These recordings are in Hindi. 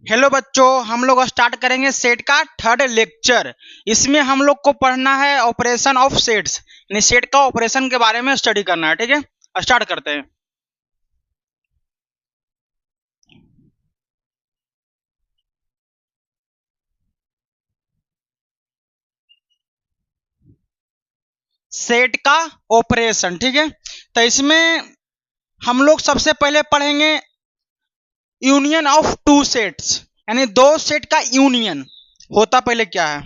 हेलो बच्चों, हम लोग स्टार्ट करेंगे सेट का थर्ड लेक्चर। इसमें हम लोग को पढ़ना है ऑपरेशन ऑफ सेट्स, यानी सेट का ऑपरेशन के बारे में स्टडी करना है। ठीक है, स्टार्ट करते हैं। सेट का ऑपरेशन, ठीक है। तो इसमें हम लोग सबसे पहले पढ़ेंगे यूनियन ऑफ टू सेट्स, यानी दो सेट का यूनियन होता पहले क्या है।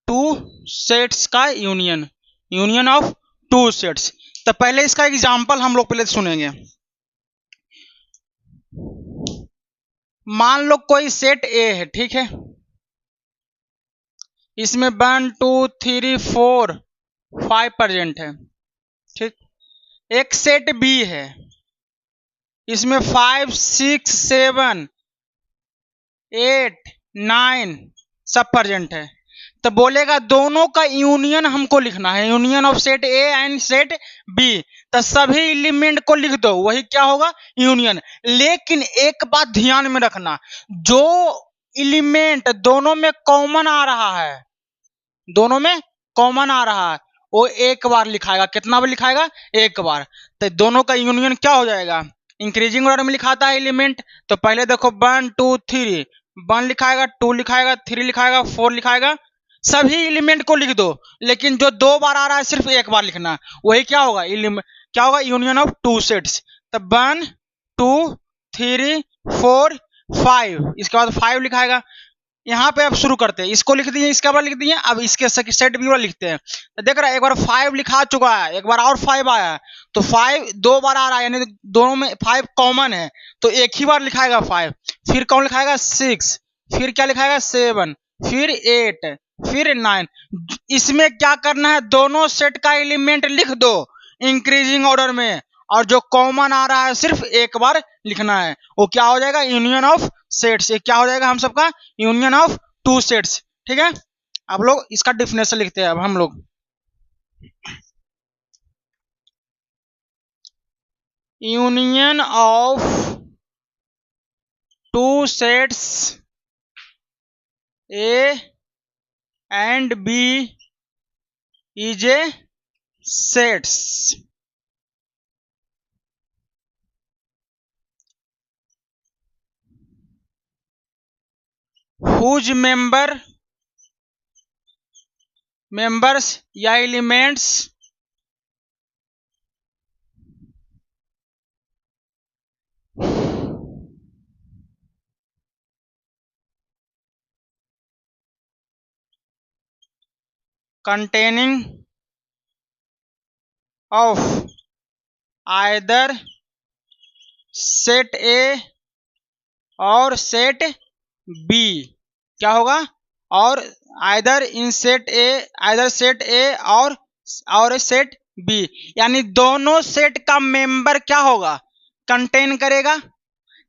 टू सेट्स का union, union of two sets. तो पहले इसका एग्जांपल हम लोग पहले सुनेंगे। मान लो कोई सेट ए है, ठीक है। इसमें 1 2 3 4 5 प्रेजेंट है, ठीक। एक सेट बी है, इसमें 5 6 7 8 9 सब प्रेजेंट है। तो बोलेगा दोनों का यूनियन हमको लिखना है, union of set A and set B. तो सभी एलिमेंट को लिख दो, वही क्या होगा, यूनियन। लेकिन एक बात ध्यान में रखना, जो एलिमेंट दोनों में कॉमन आ रहा है, दोनों में कॉमन आ रहा है, वो एक बार लिखाएगा। कितना बार लिखाएगा, एक बार। तो दोनों का यूनियन क्या हो जाएगा, इंक्रीजिंग ऑर्डर में लिखाता है एलिमेंट। तो पहले देखो 1 2 3, 1 लिखाएगा, 2 लिखाएगा, 3 लिखाएगा, 4 लिखाएगा। सभी एलिमेंट को लिख दो, लेकिन जो दो बार आ रहा है सिर्फ एक बार लिखना। वही क्या होगा, क्या होगा, यूनियन ऑफ टू सेट्स। तो 1 2 3 4 5, इसके बाद 5 लिखाएगा। यहाँ पे अब शुरू करते हैं, इसको लिख दिए, इसके बाद लिख दिए, अब इसके सेट बी वाला लिखते हैं। तो देख रहा है, एक बार 5 लिखा चुका है, एक बार और 5 आया है। तो 5 दो बार आ रहा है, यानी दोनों में 5 कॉमन है, तो एक ही बार लिखाएगा 5। फिर कौन लिखाएगा 6, फिर क्या लिखाएगा 7, फिर 8, फिर 9। इसमें क्या करना है, दोनों सेट का एलिमेंट लिख दो इंक्रीजिंग ऑर्डर में, और जो कॉमन आ रहा है सिर्फ एक बार लिखना है। वो क्या हो जाएगा, यूनियन ऑफ सेट्स। ये क्या हो जाएगा हम सबका, यूनियन ऑफ टू सेट्स। ठीक है, अब लोग इसका डिफिनेशन लिखते हैं। अब हम लोग union of two sets A and B is a sets whose members या elements containing of either set A और सेट बी क्या होगा, और either in set A, either set A और सेट बी, यानी दोनों सेट का मेंबर क्या होगा, कंटेन करेगा।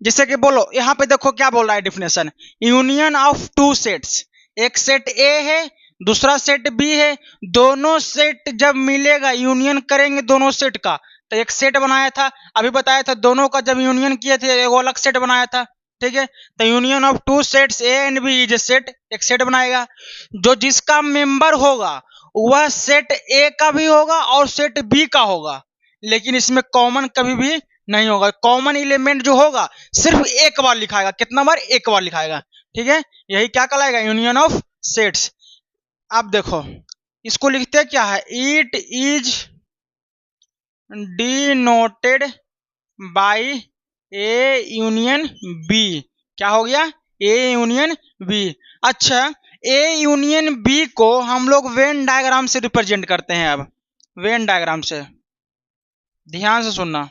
जैसे कि बोलो, यहां पे देखो क्या बोल रहा है definition, union of two sets. एक सेट ए है, दूसरा सेट बी है, दोनों सेट जब मिलेगा, यूनियन करेंगे दोनों सेट का, तो एक सेट बनाया था। अभी बताया था, दोनों का जब यूनियन किए थे एक अलग सेट बनाया था। ठीक है, तो union of two sets A and B is a set, एक सेट बनाएगा। जो जिसका मेंबर होगा वह सेट ए का भी होगा और सेट बी का होगा, लेकिन इसमें कॉमन कभी भी नहीं होगा। कॉमन एलिमेंट जो होगा सिर्फ एक बार लिखाएगा। कितना बार, एक बार लिखाएगा। ठीक है, यही क्या कहलाएगा, यूनियन ऑफ सेट्स। अब देखो इसको लिखते क्या है, it is denoted by A union B. क्या हो गया, ए यूनियन बी। अच्छा, ए यूनियन बी को हम लोग वेन डायग्राम से रिप्रेजेंट करते हैं। अब वेन डायग्राम से ध्यान से सुनना।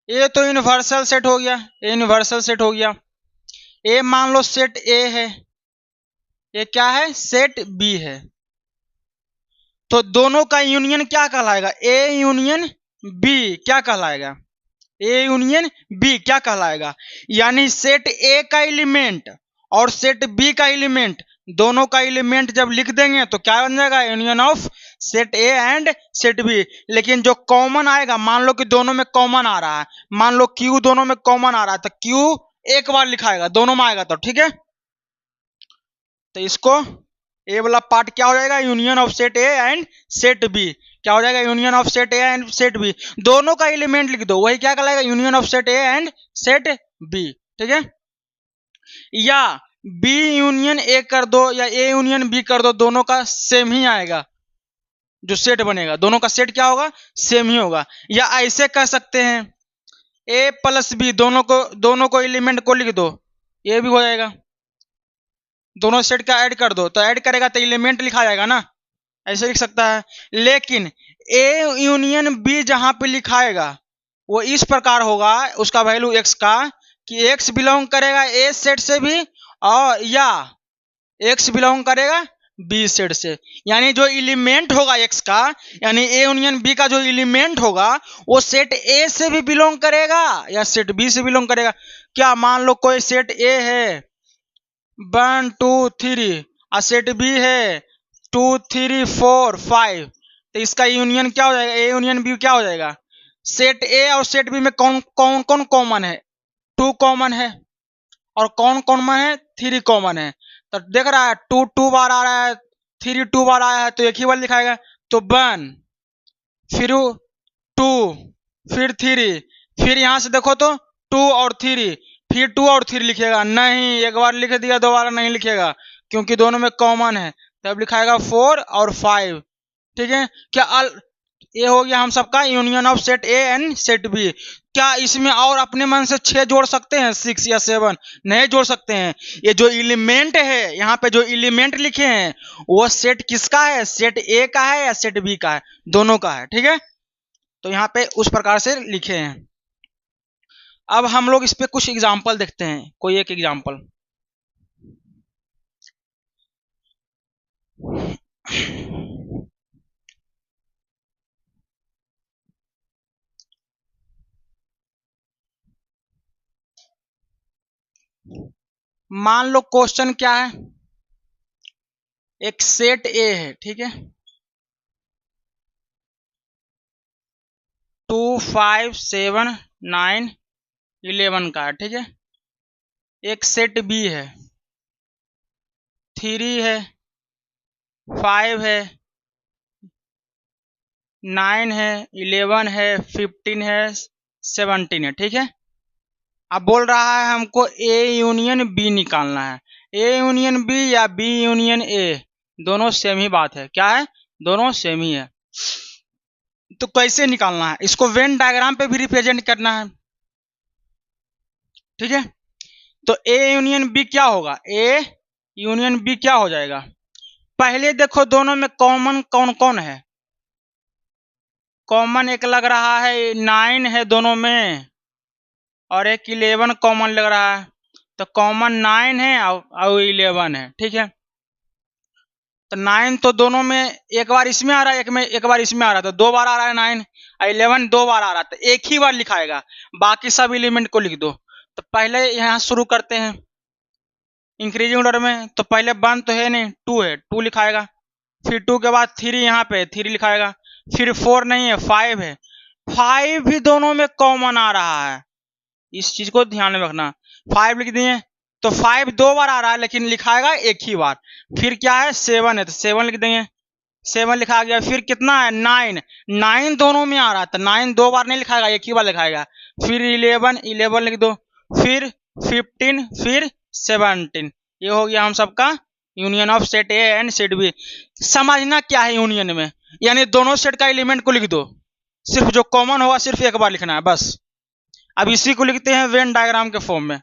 ए तो यूनिवर्सल सेट हो गया, ए यूनिवर्सल सेट हो गया। ए मान लो सेट ए है, ये क्या है, सेट बी है। तो दोनों का यूनियन क्या कहलाएगा, ए यूनियन बी क्या कहलाएगा, ए यूनियन बी क्या कहलाएगा। यानी सेट ए का एलिमेंट और सेट बी का एलिमेंट दोनों का एलिमेंट जब लिख देंगे तो क्या बन जाएगा, union of set A and set B. लेकिन जो कॉमन आएगा, मान लो कि दोनों में कॉमन आ रहा है, मान लो क्यू दोनों में कॉमन आ रहा है, तो क्यू एक बार लिखाएगा, दोनों में आएगा तो ठीक है। तो इसको ए वाला पार्ट क्या हो जाएगा, union of set A and set B. क्या हो जाएगा, union of set A and set B. दोनों का एलिमेंट लिख दो, वही क्या कहलाएगा, union of set A and set B. ठीक है, या बी यूनियन ए कर दो या ए यूनियन बी कर दो, दोनों का सेम ही आएगा, जो सेट बनेगा दोनों का सेट क्या होगा, सेम ही होगा। या ऐसे कह सकते हैं ए प्लस बी, दोनों को एलिमेंट को लिख दो, ये भी हो जाएगा। दोनों सेट का ऐड कर दो, तो ऐड करेगा तो एलिमेंट लिखा जाएगा ना, ऐसे लिख सकता है। लेकिन ए यूनियन बी जहां पे लिखाएगा वो इस प्रकार होगा, उसका वैल्यू एक्स का, कि एक्स बिलोंग करेगा ए सेट से भी, और या एक्स बिलोंग करेगा बी सेट से। यानी जो एलिमेंट होगा एक्स का, यानी ए यूनियन बी का जो एलिमेंट होगा वो सेट ए से भी बिलोंग करेगा या सेट बी से बिलोंग करेगा। क्या मान लो कोई सेट ए है 1 2 3 और सेट बी है 2 3 4 5, तो इसका यूनियन क्या हो जाएगा, ए यूनियन बी क्या हो जाएगा, सेट ए और सेट बी में कौन कौन कौन कॉमन है, 2 कॉमन है, और कौन कॉमन है, 3 कॉमन है। तो देख रहा है 2 2 बार आ रहा है, 3 2 बार आया है, तो एक ही बार लिखाएगा, तो 1 फिर 2 फिर 3, फिर यहां से देखो तो 2 और 3, फिर 2 और 3 लिखेगा, नहीं एक बार लिख दिया दोबारा नहीं लिखेगा, क्योंकि दोनों में कॉमन है, तब लिखाएगा 4 और 5। ठीक है, क्या ये हो गया हम सबका union of set A and set B. क्या इसमें और अपने मन से 6 जोड़ सकते हैं, 6 या 7? नहीं जोड़ सकते हैं। ये जो एलिमेंट है, यहाँ पे जो एलिमेंट लिखे हैं वो सेट किसका है, सेट ए का है या सेट बी का है, दोनों का है। ठीक है, तो यहाँ पे उस प्रकार से लिखे हैं। अब हम लोग इस पे कुछ एग्जाम्पल देखते हैं, कोई एक एग्जाम्पल। मान लो क्वेश्चन क्या है, एक सेट ए है, ठीक है, 2 5 7 9 11 का है, ठीक है। एक सेट बी है, 3 है, 5 है, 9 है, 11 है, 15 है, 17 है, ठीक है। अब बोल रहा है हमको ए यूनियन बी निकालना है। ए यूनियन बी या बी यूनियन ए, दोनों सेम ही बात है। क्या है, दोनों सेम ही है। तो कैसे निकालना है इसको, वेन डायग्राम पे भी रिप्रेजेंट करना है। ठीक है, तो ए यूनियन बी क्या होगा, ए यूनियन बी क्या हो जाएगा, पहले देखो दोनों में कॉमन कौन कौन है। कॉमन एक लग रहा है 9 है दोनों में, और एक 11 कॉमन लग रहा है, तो कॉमन 9 है और 11 है। ठीक है, तो 9 तो दोनों में एक बार इसमें आ रहा है, एक बार इसमें आ रहा है, तो 2 बार आ रहा है 9, 11 2 बार आ रहा है, तो एक ही बार लिखाएगा, बाकी सब एलिमेंट को लिख दो। तो पहले यहाँ शुरू करते हैं इंक्रीजिंग ऑर्डर में, तो पहले 1 तो है नहीं, 2 है, 2 लिखाएगा, फिर 2 के बाद 3 यहाँ पे 3 लिखाएगा, फिर 4 नहीं है, 5 है, 5 भी दोनों में कॉमन आ रहा है, इस चीज को ध्यान में रखना। 5 लिख दिए, तो 5 2 बार आ रहा है लेकिन लिखाएगा एक ही बार। फिर क्या है, 7 है, तो 7 लिख देंगे, 7 लिखा गया। फिर कितना है, 9, 9 दोनों में आ रहा है, तो 9 2 बार नहीं लिखाएगा, एक ही बार लिखाएगा। फिर 11 लिख दो, फिर 15, फिर 17। ये हो गया हम सबका union of set A and set B. समझना क्या है यूनियन में, यानी दोनों सेट का एलिमेंट को लिख दो, सिर्फ जो कॉमन होगा सिर्फ एक बार लिखना है बस। अब इसी को लिखते हैं वेन डायग्राम के फॉर्म में।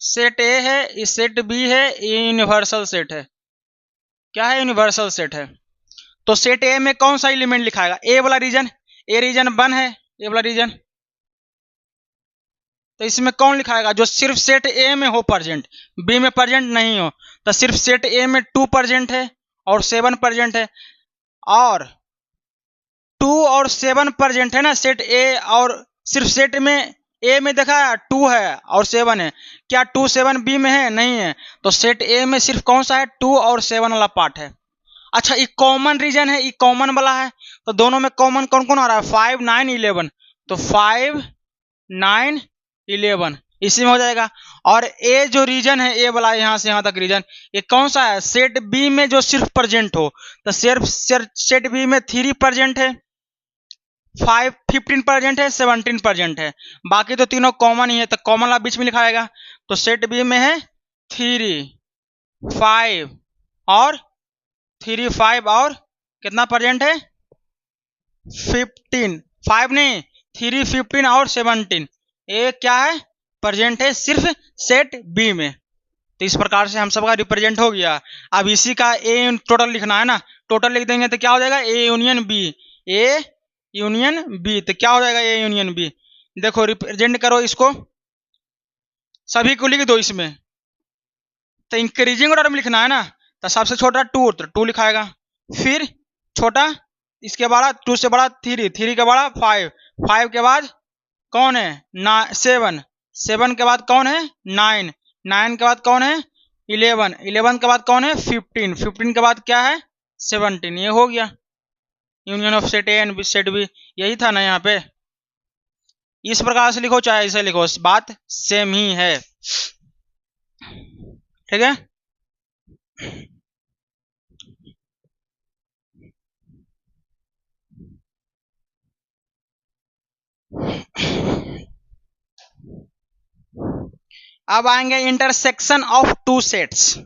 सेट ए है, ये सेट बी है, ये यूनिवर्सल सेट है। क्या है, यूनिवर्सल सेट है। तो सेट ए में कौन सा एलिमेंट लिखाएगा, ए वाला रीजन, ए रीजन 1 है, ए वाला रीजन, तो इसमें कौन लिखाएगा, जो सिर्फ सेट ए में हो प्रेजेंट, बी में प्रेजेंट नहीं हो। तो सिर्फ सेट ए में 2 प्रेजेंट है और 7 प्रेजेंट है, और 2 और 7 प्रेजेंट है ना सेट ए, और सिर्फ सेट में ए में देखा 2 है और 7 है, क्या 2 7 बी में है? नहीं है। तो सेट ए में सिर्फ कौन सा है? 2 और 7 वाला पार्ट है। अच्छा, ये कॉमन रीजन है, ये कॉमन वाला है, तो दोनों में कॉमन कौन कौन आ रहा है? 5 9 11, तो 5 9 11 इसी में हो जाएगा। और ए जो रीजन है, ए वाला यहां से यहां तक रीजन, ये कौन सा है? सेट बी में जो सिर्फ प्रेजेंट हो, तो सिर्फ सेट बी में 3 प्रेजेंट है, 5 15% है, 17% है, बाकी तो तीनों कॉमन ही है, तो कॉमन वाला बीच में लिखाएगा। तो सेट बी में है 3 5 और 3 5 और कितना प्रेजेंट है? 15 5 नहीं, 3 15 और 17, ये क्या है? प्रेजेंट है सिर्फ सेट बी में। तो इस प्रकार से हम सबका रिप्रेजेंट हो गया। अब इसी का ए टोटल लिखना है ना, टोटल लिख देंगे तो क्या हो जाएगा? A union B, A union B, तो क्या हो जाएगा? A union B. देखो रिप्रेजेंट करो इसको, सभी को लिख दो इसमें। तो इंक्रीजिंग ऑर्डर में लिखना है ना, तो सबसे छोटा 2, तो 2 लिखाएगा, फिर छोटा इसके बाद 2 से बड़ा 3, 3 के बाद 5, 5 के बाद कौन है? 7, 7 के बाद कौन है? 9, 9 के बाद कौन है? 11, 11 के बाद कौन है? 15, 15 के बाद क्या है? 17। ये हो गया union of set A and B, set B. यही था ना यहाँ पे। इस प्रकार से लिखो चाहे इसे लिखो, बात सेम ही है, ठीक है। अब आएंगे इंटरसेक्शन ऑफ 2 सेट्स।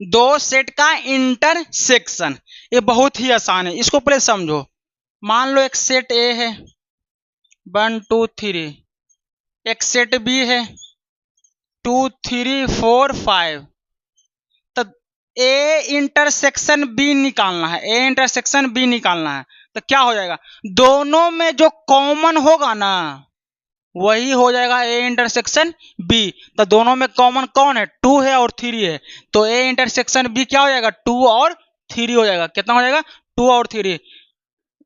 दो सेट का इंटरसेक्शन, ये बहुत ही आसान है, इसको पहले समझो। मान लो एक सेट ए है 1 2 3, एक सेट बी है 2 3 4 5, तो ए इंटरसेक्शन बी निकालना है, ए इंटरसेक्शन बी निकालना है। तो क्या हो जाएगा? दोनों में जो कॉमन होगा ना वही हो जाएगा ए इंटरसेक्शन बी। तो दोनों में कॉमन कौन है? 2 है और 3 है, तो ए इंटरसेक्शन बी क्या हो जाएगा? 2 और 3 हो जाएगा। कितना हो जाएगा? 2 और 3।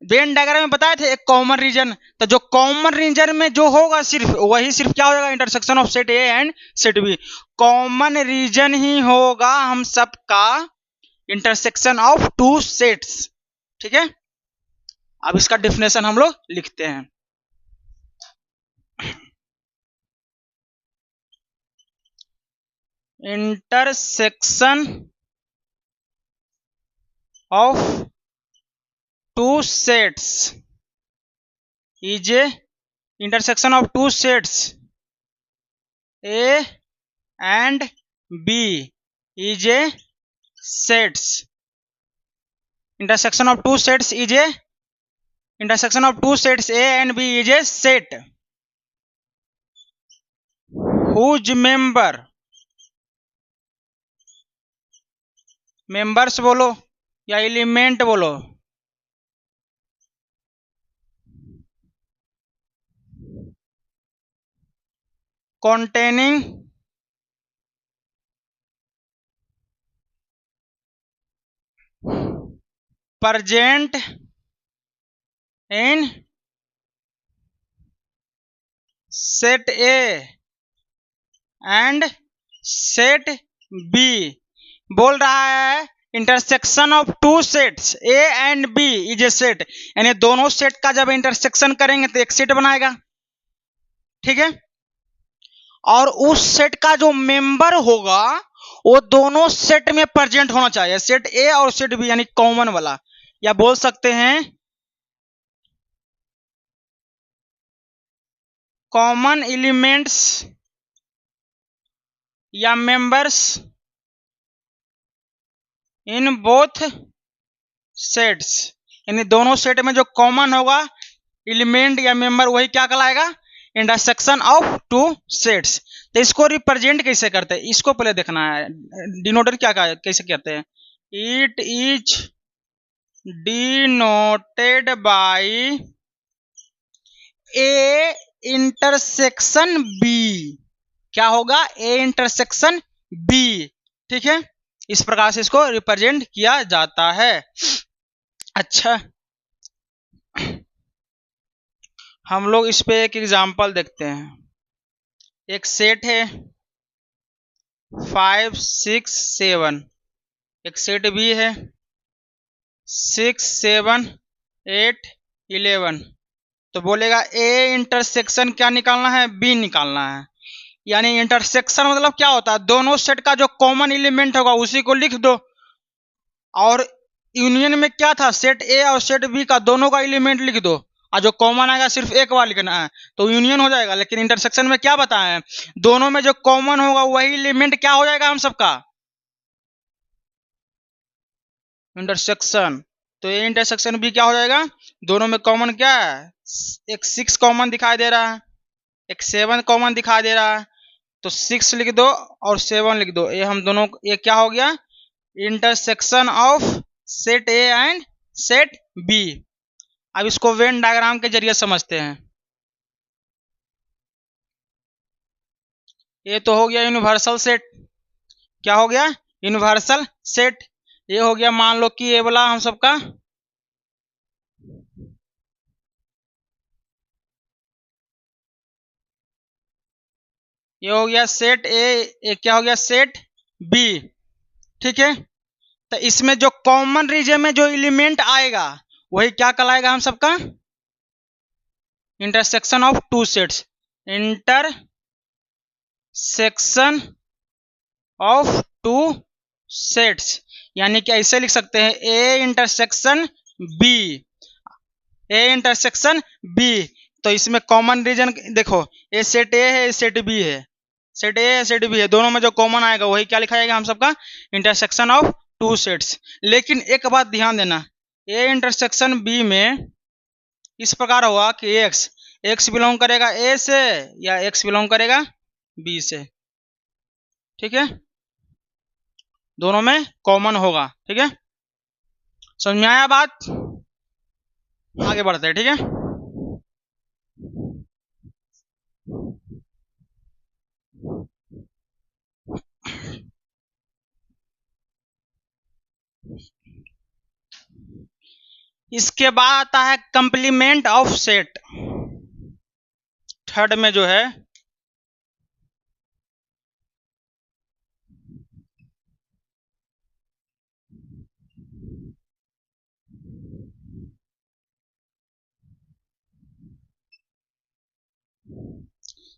वेन डायग्राम में बताए थे एक कॉमन रीजन, तो जो कॉमन रीजन में जो होगा सिर्फ वही सिर्फ क्या हो जाएगा? Intersection of set A and set B. Common region ही होगा हम सबका इंटरसेक्शन ऑफ 2 सेट्स, ठीक है। अब इसका डेफिनेशन हम लोग लिखते हैं। Intersection of 2 sets is a intersection of 2 sets A and B is a sets. Intersection of 2 sets is a intersection of 2 sets A and B is a set whose members बोलो या एलिमेंट बोलो, containing present in set A and set B बोल रहा है intersection of 2 sets A and B is a set, यानी दोनों सेट का जब इंटरसेक्शन करेंगे तो एक सेट बनाएगा, ठीक है। और उस सेट का जो मेंबर होगा वो दोनों सेट में प्रेजेंट होना चाहिए, सेट ए और सेट बी, यानी कॉमन वाला, या बोल सकते हैं कॉमन एलिमेंट्स या मेंबर्स इन बोथ सेट्स, यानी दोनों सेट में जो कॉमन होगा एलिमेंट या मेंबर वही क्या कहलाएगा? Intersection of 2 sets. तो इसको रिप्रेजेंट कैसे करते हैं इसको पहले देखना है। डिनोटर क्या कैसे कहते हैं? It is denoted by A intersection B. क्या होगा? A intersection B. ठीक है, इस प्रकार से इसको रिप्रेजेंट किया जाता है। अच्छा, हम लोग इस पे एक एग्जांपल देखते हैं। एक सेट है 5 6 7, एक सेट बी है 6 7 8 11। तो बोलेगा ए इंटरसेक्शन क्या निकालना है? बी निकालना है। यानी इंटरसेक्शन मतलब क्या होता है? दोनों सेट का जो कॉमन एलिमेंट होगा उसी को लिख दो। और यूनियन में क्या था? सेट ए और सेट बी का दोनों का एलिमेंट लिख दो, और जो कॉमन आएगा सिर्फ एक बार लिखना है, तो यूनियन हो जाएगा। लेकिन इंटरसेक्शन में क्या बताएं? दोनों में जो कॉमन होगा वही एलिमेंट क्या हो जाएगा हम सबका? इंटरसेक्शन। तो ये इंटरसेक्शन भी क्या हो जाएगा? दोनों में कॉमन क्या है? एक 6 कॉमन दिखाई दे रहा है, एक 7 कॉमन दिखाई दे रहा है। तो 6 लिख दो और 7 लिख दो। ये हम दोनों, ये क्या हो गया? Intersection of set A and set B. अब इसको वेन डायग्राम के जरिए समझते हैं। ये तो हो गया यूनिवर्सल सेट। क्या हो गया? Universal set. ये हो गया, मान लो कि ये वाला हम सबका ये हो गया सेट ए, ये क्या हो गया? Set B. ठीक है, तो इसमें जो कॉमन रीजन में जो एलिमेंट आएगा वही क्या कहलाएगा हम सबका? Intersection of two sets. Intersection of two sets, यानी कि ऐसे लिख सकते हैं A intersection B, A intersection B. तो इसमें कॉमन रीजन देखो, ये सेट ए है, सेट बी है, सेट ए है, सेट बी है, दोनों में जो कॉमन आएगा वही क्या लिखा जाएगा हम सबका? Intersection of two sets. लेकिन एक बात ध्यान देना, ए इंटरसेक्शन बी में इस प्रकार होगा कि एक्स बिलोंग करेगा ए से या एक्स बिलोंग करेगा बी से। ठीक है, दोनों में कॉमन होगा। ठीक है, समझ में आया बात? आगे बढ़ते हैं। ठीक है, इसके बाद आता है कंप्लीमेंट ऑफ सेट। थर्ड में जो है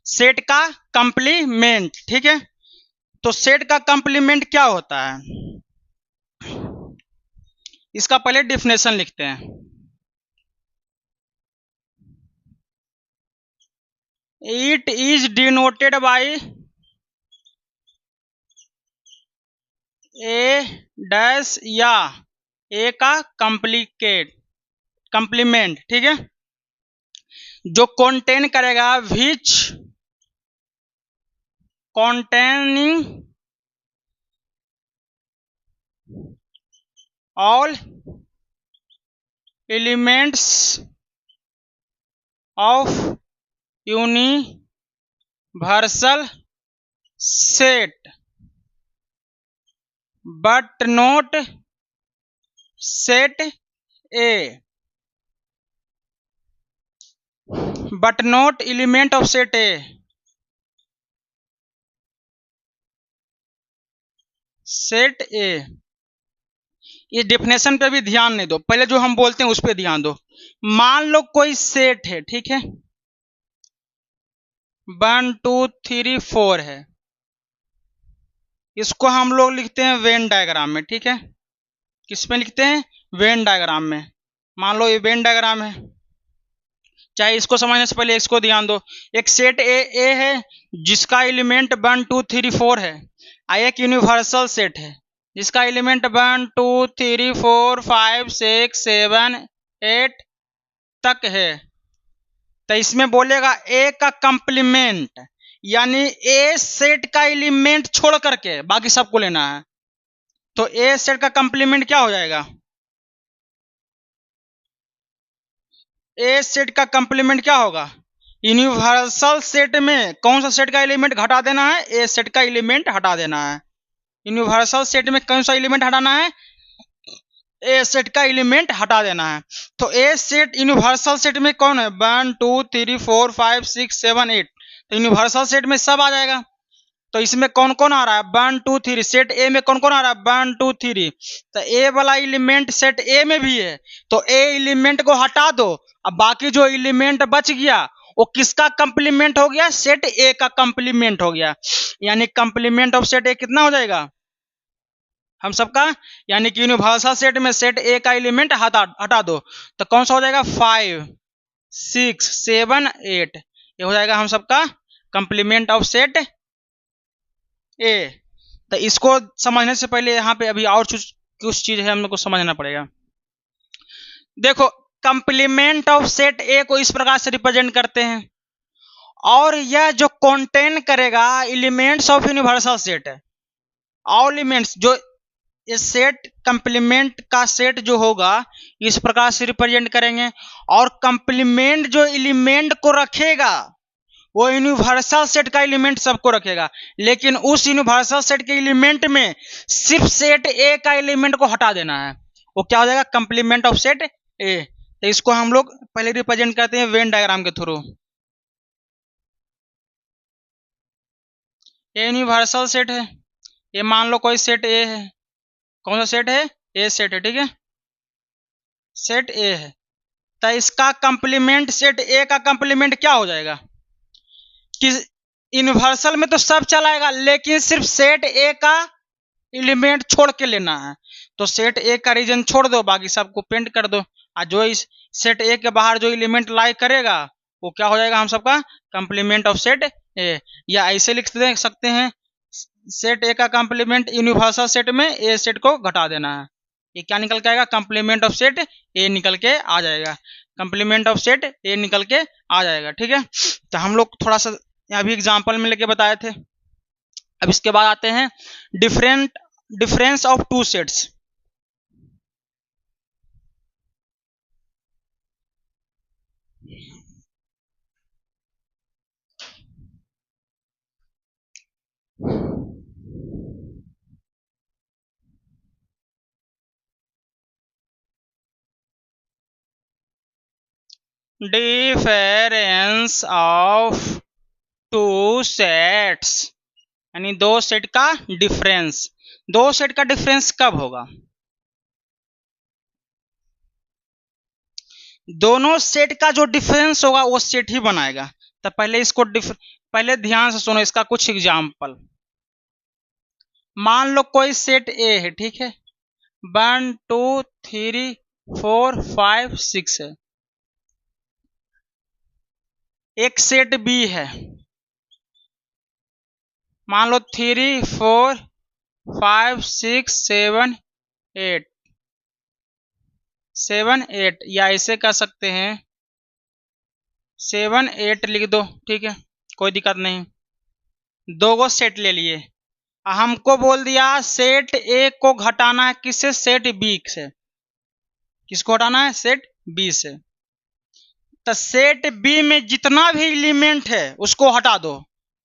सेट का कंप्लीमेंट। ठीक है, तो सेट का कंप्लीमेंट क्या होता है? इसका पहले डिफिनेशन लिखते हैं। It is denoted by A dash या ए का कंप्लीमेंट। ठीक है, जो कंटेन करेगा विच containing all elements of universal set but not set A, but not element of set A, set ए। ये डेफिनेशन पे भी ध्यान नहीं दो, पहले जो हम बोलते हैं उस पे ध्यान दो। मान लो कोई सेट है, ठीक है, 1 2 3 4 है, इसको हम लोग लिखते हैं वेन डायग्राम में। ठीक है, किस में लिखते हैं? वेन डायग्राम में। मान लो ये वेन डायग्राम है, चाहे इसको समझने से पहले इसको ध्यान दो। एक सेट ए है जिसका एलिमेंट 1 2 3 4 है, एक यूनिवर्सल सेट है जिसका एलिमेंट 1 2 3 4 5 6 7 8 तक है। तो इसमें बोलेगा ए का कंप्लीमेंट, यानी ए सेट का एलिमेंट छोड़ करके बाकी सबको लेना है। तो ए सेट का कंप्लीमेंट क्या हो जाएगा? ए सेट का कंप्लीमेंट क्या होगा? यूनिवर्सल सेट में कौन सा सेट का एलिमेंट घटा देना है? ए सेट का एलिमेंट हटा देना है। यूनिवर्सल सेट में कौन सा एलिमेंट हटाना है? ए सेट का एलिमेंट हटा देना है। तो ए सेट यूनिवर्सल सेट में कौन है? 1 2 3 4 5 6 7 8। तो यूनिवर्सल सेट में सब आ जाएगा। तो इसमें कौन कौन आ रहा है? 1 2 3। सेट ए में कौन कौन आ रहा है? 1 2 3। तो ए वाला एलिमेंट सेट ए में भी है, तो ए एलिमेंट को हटा दो। अब बाकी जो एलिमेंट बच गया वो किसका कंप्लीमेंट हो गया? सेट ए का कंप्लीमेंट हो गया। यानी कंप्लीमेंट ऑफ सेट ए कितना हो जाएगा हम सबका? यानी कि यूनिवर्सल सेट में सेट ए का एलिमेंट हटा दो, तो कौन सा हो जाएगा? 5 6 7 8। ये हो जाएगा हम सबका कंप्लीमेंट ऑफ सेट ए। तो इसको समझने से पहले यहाँ पे अभी और कुछ चीज है हम लोग को समझना पड़ेगा। देखो, कंप्लीमेंट ऑफ सेट ए को इस प्रकार से रिप्रेजेंट करते हैं, और यह जो कंटेन करेगा एलिमेंट्स ऑफ यूनिवर्सल सेट है। ऑल एलिमेंट्स जो ये सेट कंप्लीमेंट का सेट जो होगा इस प्रकार से रिप्रेजेंट करेंगे, और कंप्लीमेंट जो एलिमेंट को रखेगा वो यूनिवर्सल सेट का एलिमेंट सबको रखेगा, लेकिन उस यूनिवर्सल सेट के एलिमेंट में सिर्फ सेट ए का एलिमेंट को हटा देना है। वो क्या हो जाएगा? कंप्लीमेंट ऑफ सेट ए। तो इसको हम लोग पहले रिप्रेजेंट करते हैं वेन डायग्राम के थ्रू। ये यूनिवर्सल सेट है, ये मान लो कोई सेट ए है। कौन सा सेट है? ए सेट है, ठीक है, सेट ए है। तो इसका कंप्लीमेंट सेट ए का कंप्लीमेंट क्या हो जाएगा कि यूनिवर्सल में तो सब चलाएगा, लेकिन सिर्फ सेट ए का एलिमेंट छोड़ के लेना है। तो सेट ए का रीजन छोड़ दो, बाकी सबको पेंट कर दो, और जो इस सेट ए के बाहर जो एलिमेंट लाई करेगा वो क्या हो जाएगा हम सबका? कंप्लीमेंट ऑफ सेट ए। या ऐसे लिख सकते हैं, सेट ए का कंप्लीमेंट यूनिवर्सल सेट में ए सेट को घटा देना है। ये क्या निकल के आएगा? कंप्लीमेंट ऑफ सेट ए निकल के आ जाएगा। कंप्लीमेंट ऑफ सेट ए निकल के आ जाएगा, ठीक है। तो हम लोग थोड़ा सा यहाँ भी एग्जाम्पल में लेके बताए थे। अब इसके बाद आते हैं difference of two sets. Difference of two sets, यानी दो सेट का डिफरेंस। दो सेट का डिफरेंस कब होगा? दोनों सेट का जो डिफरेंस होगा वो सेट ही बनाएगा। तो पहले इसको पहले ध्यान से सुनो इसका कुछ एग्जाम्पल। मान लो कोई सेट ए है, ठीक है, 1 2 3 4 5 6 है। एक सेट बी है, मान लो 3 4 5 6 7 8 7 8, या ऐसे कर सकते हैं 7 8 लिख दो, ठीक है, कोई दिक्कत नहीं। दो गो सेट ले लिए, हमको बोल दिया सेट ए को घटाना है किससे? सेट बी से। किसको हटाना है? सेट बी से। तो सेट बी में जितना भी एलिमेंट है उसको हटा दो,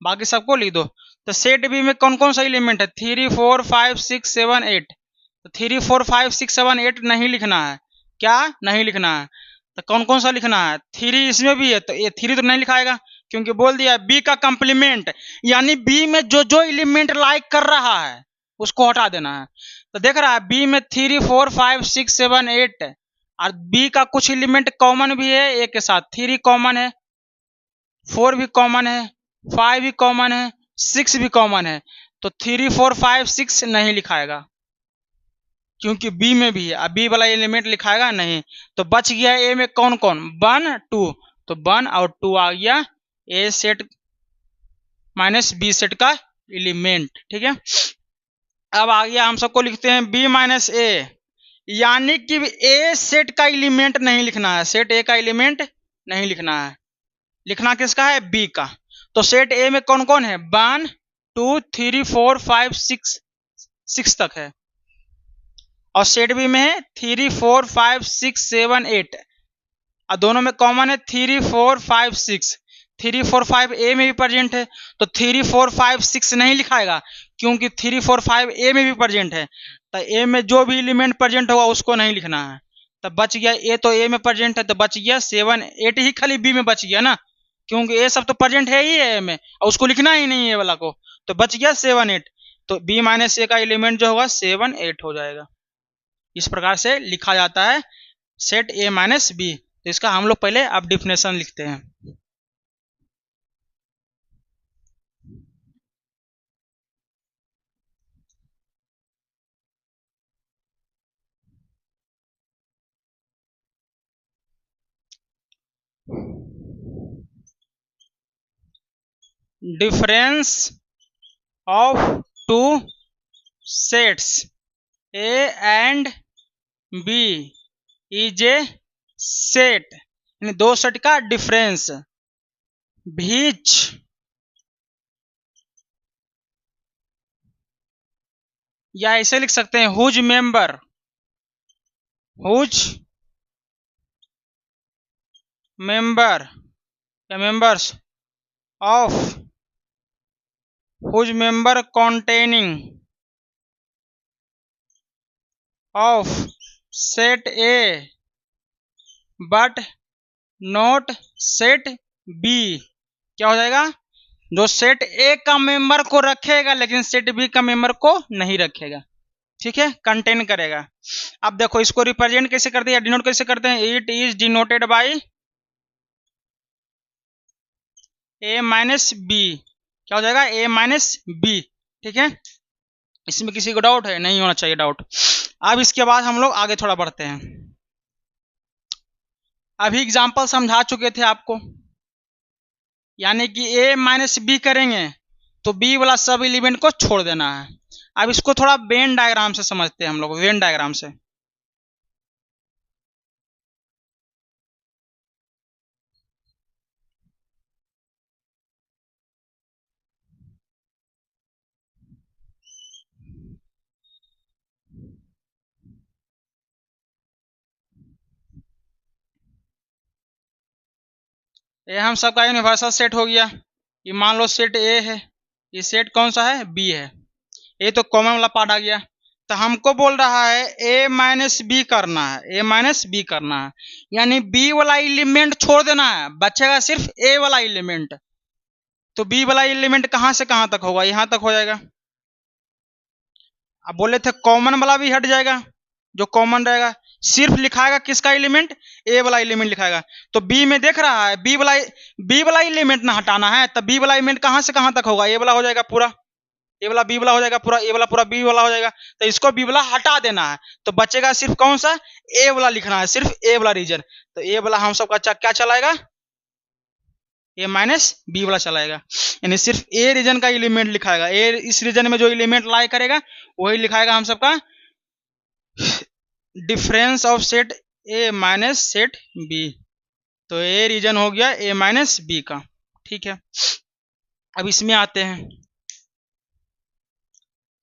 बाकी सबको लिख दो। तो सेट बी में कौन कौन सा एलिमेंट है? 3 4 5 6 7 8। तो 3 4 5 6 7 8 नहीं लिखना है। क्या नहीं लिखना है? तो कौन कौन सा लिखना है? 3 इसमें भी है, तो ये 3 तो नहीं लिखाएगा, क्योंकि बोल दिया बी का कंप्लीमेंट, यानी बी में जो जो एलिमेंट लाइक कर रहा है उसको हटा देना है। तो देख रहा है बी में 3 4 5 6 7 8, और बी का कुछ एलिमेंट कॉमन भी है ए के साथ। 3 कॉमन है, 4 भी कॉमन है, 5 भी कॉमन है, 6 भी कॉमन है। तो 3 4 5 6 नहीं लिखाएगा, क्योंकि बी में भी है, अब बी वाला एलिमेंट लिखाएगा नहीं। तो बच गया ए में कौन कौन? 1 2। तो 1 और 2 आ गया ए सेट माइनस बी सेट का एलिमेंट, ठीक है। अब आ गया हम सबको लिखते हैं बी माइनस ए, यानी कि ए सेट का एलिमेंट नहीं लिखना है, सेट ए का एलिमेंट नहीं लिखना है, लिखना किसका है? बी का। तो सेट ए में कौन कौन है? 1 2 3 4 5 6 तक है, और सेट बी में है 3 4 5 6 7 8, और दोनों में कॉमन है 3 4 5 6। 3 4 5 ए में भी प्रेजेंट है, तो 3 4 5 6 नहीं लिखाएगा, क्योंकि 3 4 5 ए में भी प्रेजेंट है। तो ए में जो भी एलिमेंट प्रेजेंट होगा उसको नहीं लिखना है। तो बच गया ए, तो ए में प्रेजेंट है तो बच गया 7 8 ही खाली बी में बच गया ना, क्योंकि ए सब तो प्रेजेंट है ही है ए में और उसको लिखना ही नहीं है वाला को, तो बच गया 7 8। तो बी माइनस ए का एलिमेंट जो होगा 7 8 हो जाएगा। इस प्रकार से लिखा जाता है सेट ए माइनस बी। तो इसका हम लोग पहले अब डिफिनेशन लिखते हैं। Difference of two sets A and B is a set, यानी दो सेट का डिफरेंस। बीच या ऐसे लिख सकते हैं हुज मेंबर, हुज मेंबर या members of whose member containing of set A but not set B, क्या हो जाएगा, जो सेट ए का मेंबर को रखेगा लेकिन सेट बी का मेंबर को नहीं रखेगा। ठीक है, कंटेन करेगा। अब देखो इसको रिप्रेजेंट कैसे करते हैं, डिनोट कैसे करते हैं, it is denoted by A minus B, क्या हो जाएगा, ए माइनस बी। ठीक है, इसमें किसी को डाउट है, नहीं होना चाहिए डाउट। अब इसके बाद हम लोग आगे थोड़ा बढ़ते हैं। अभी एग्जाम्पल समझा चुके थे आपको, यानी कि ए माइनस बी करेंगे तो बी वाला सब एलिमेंट को छोड़ देना है। अब इसको थोड़ा वेन डायग्राम से समझते हैं हम लोग, वेन डायग्राम से। ये हम सबका यूनिवर्सल सेट हो गया। ये मान लो सेट ए है, ये सेट कौन सा है, बी है। ये तो कॉमन वाला पार्ट आ गया। तो हमको बोल रहा है ए माइनस बी करना है, ए माइनस बी करना है, यानी बी वाला एलिमेंट छोड़ देना है, बचेगा सिर्फ ए वाला एलिमेंट। तो बी वाला एलिमेंट कहां से कहां तक होगा, यहां तक हो जाएगा। अब बोले थे कॉमन वाला भी हट जाएगा, जो कॉमन रहेगा सिर्फ लिखाएगा किसका एलिमेंट, ए वाला एलिमेंट लिखाएगा। तो बी में देख रहा है बी वाला एलिमेंट ना हटाना है, तब बी वाला एलिमेंट कहां से कहां तक होगा, ए वाला हो जाएगा पूरा, ए वाला बी वाला हो जाएगा पूरा, ए वाला पूरा बी वाला हो जाएगा। तो इसको बी वाला हटा देना है, तो बचेगा सिर्फ कौन सा, ए वाला लिखना है, सिर्फ ए वाला रीजन। तो ए वाला हम सबका क्या चलाएगा, ए माइनस बी वाला चलाएगा, यानी सिर्फ ए रीजन का एलिमेंट लिखाएगा। ए इस रीजन में जो एलिमेंट लाई करेगा वही लिखाएगा हम सबका difference of set A minus set B. तो ए रीजन हो गया ए माइनस बी का। ठीक है, अब इसमें आते हैं।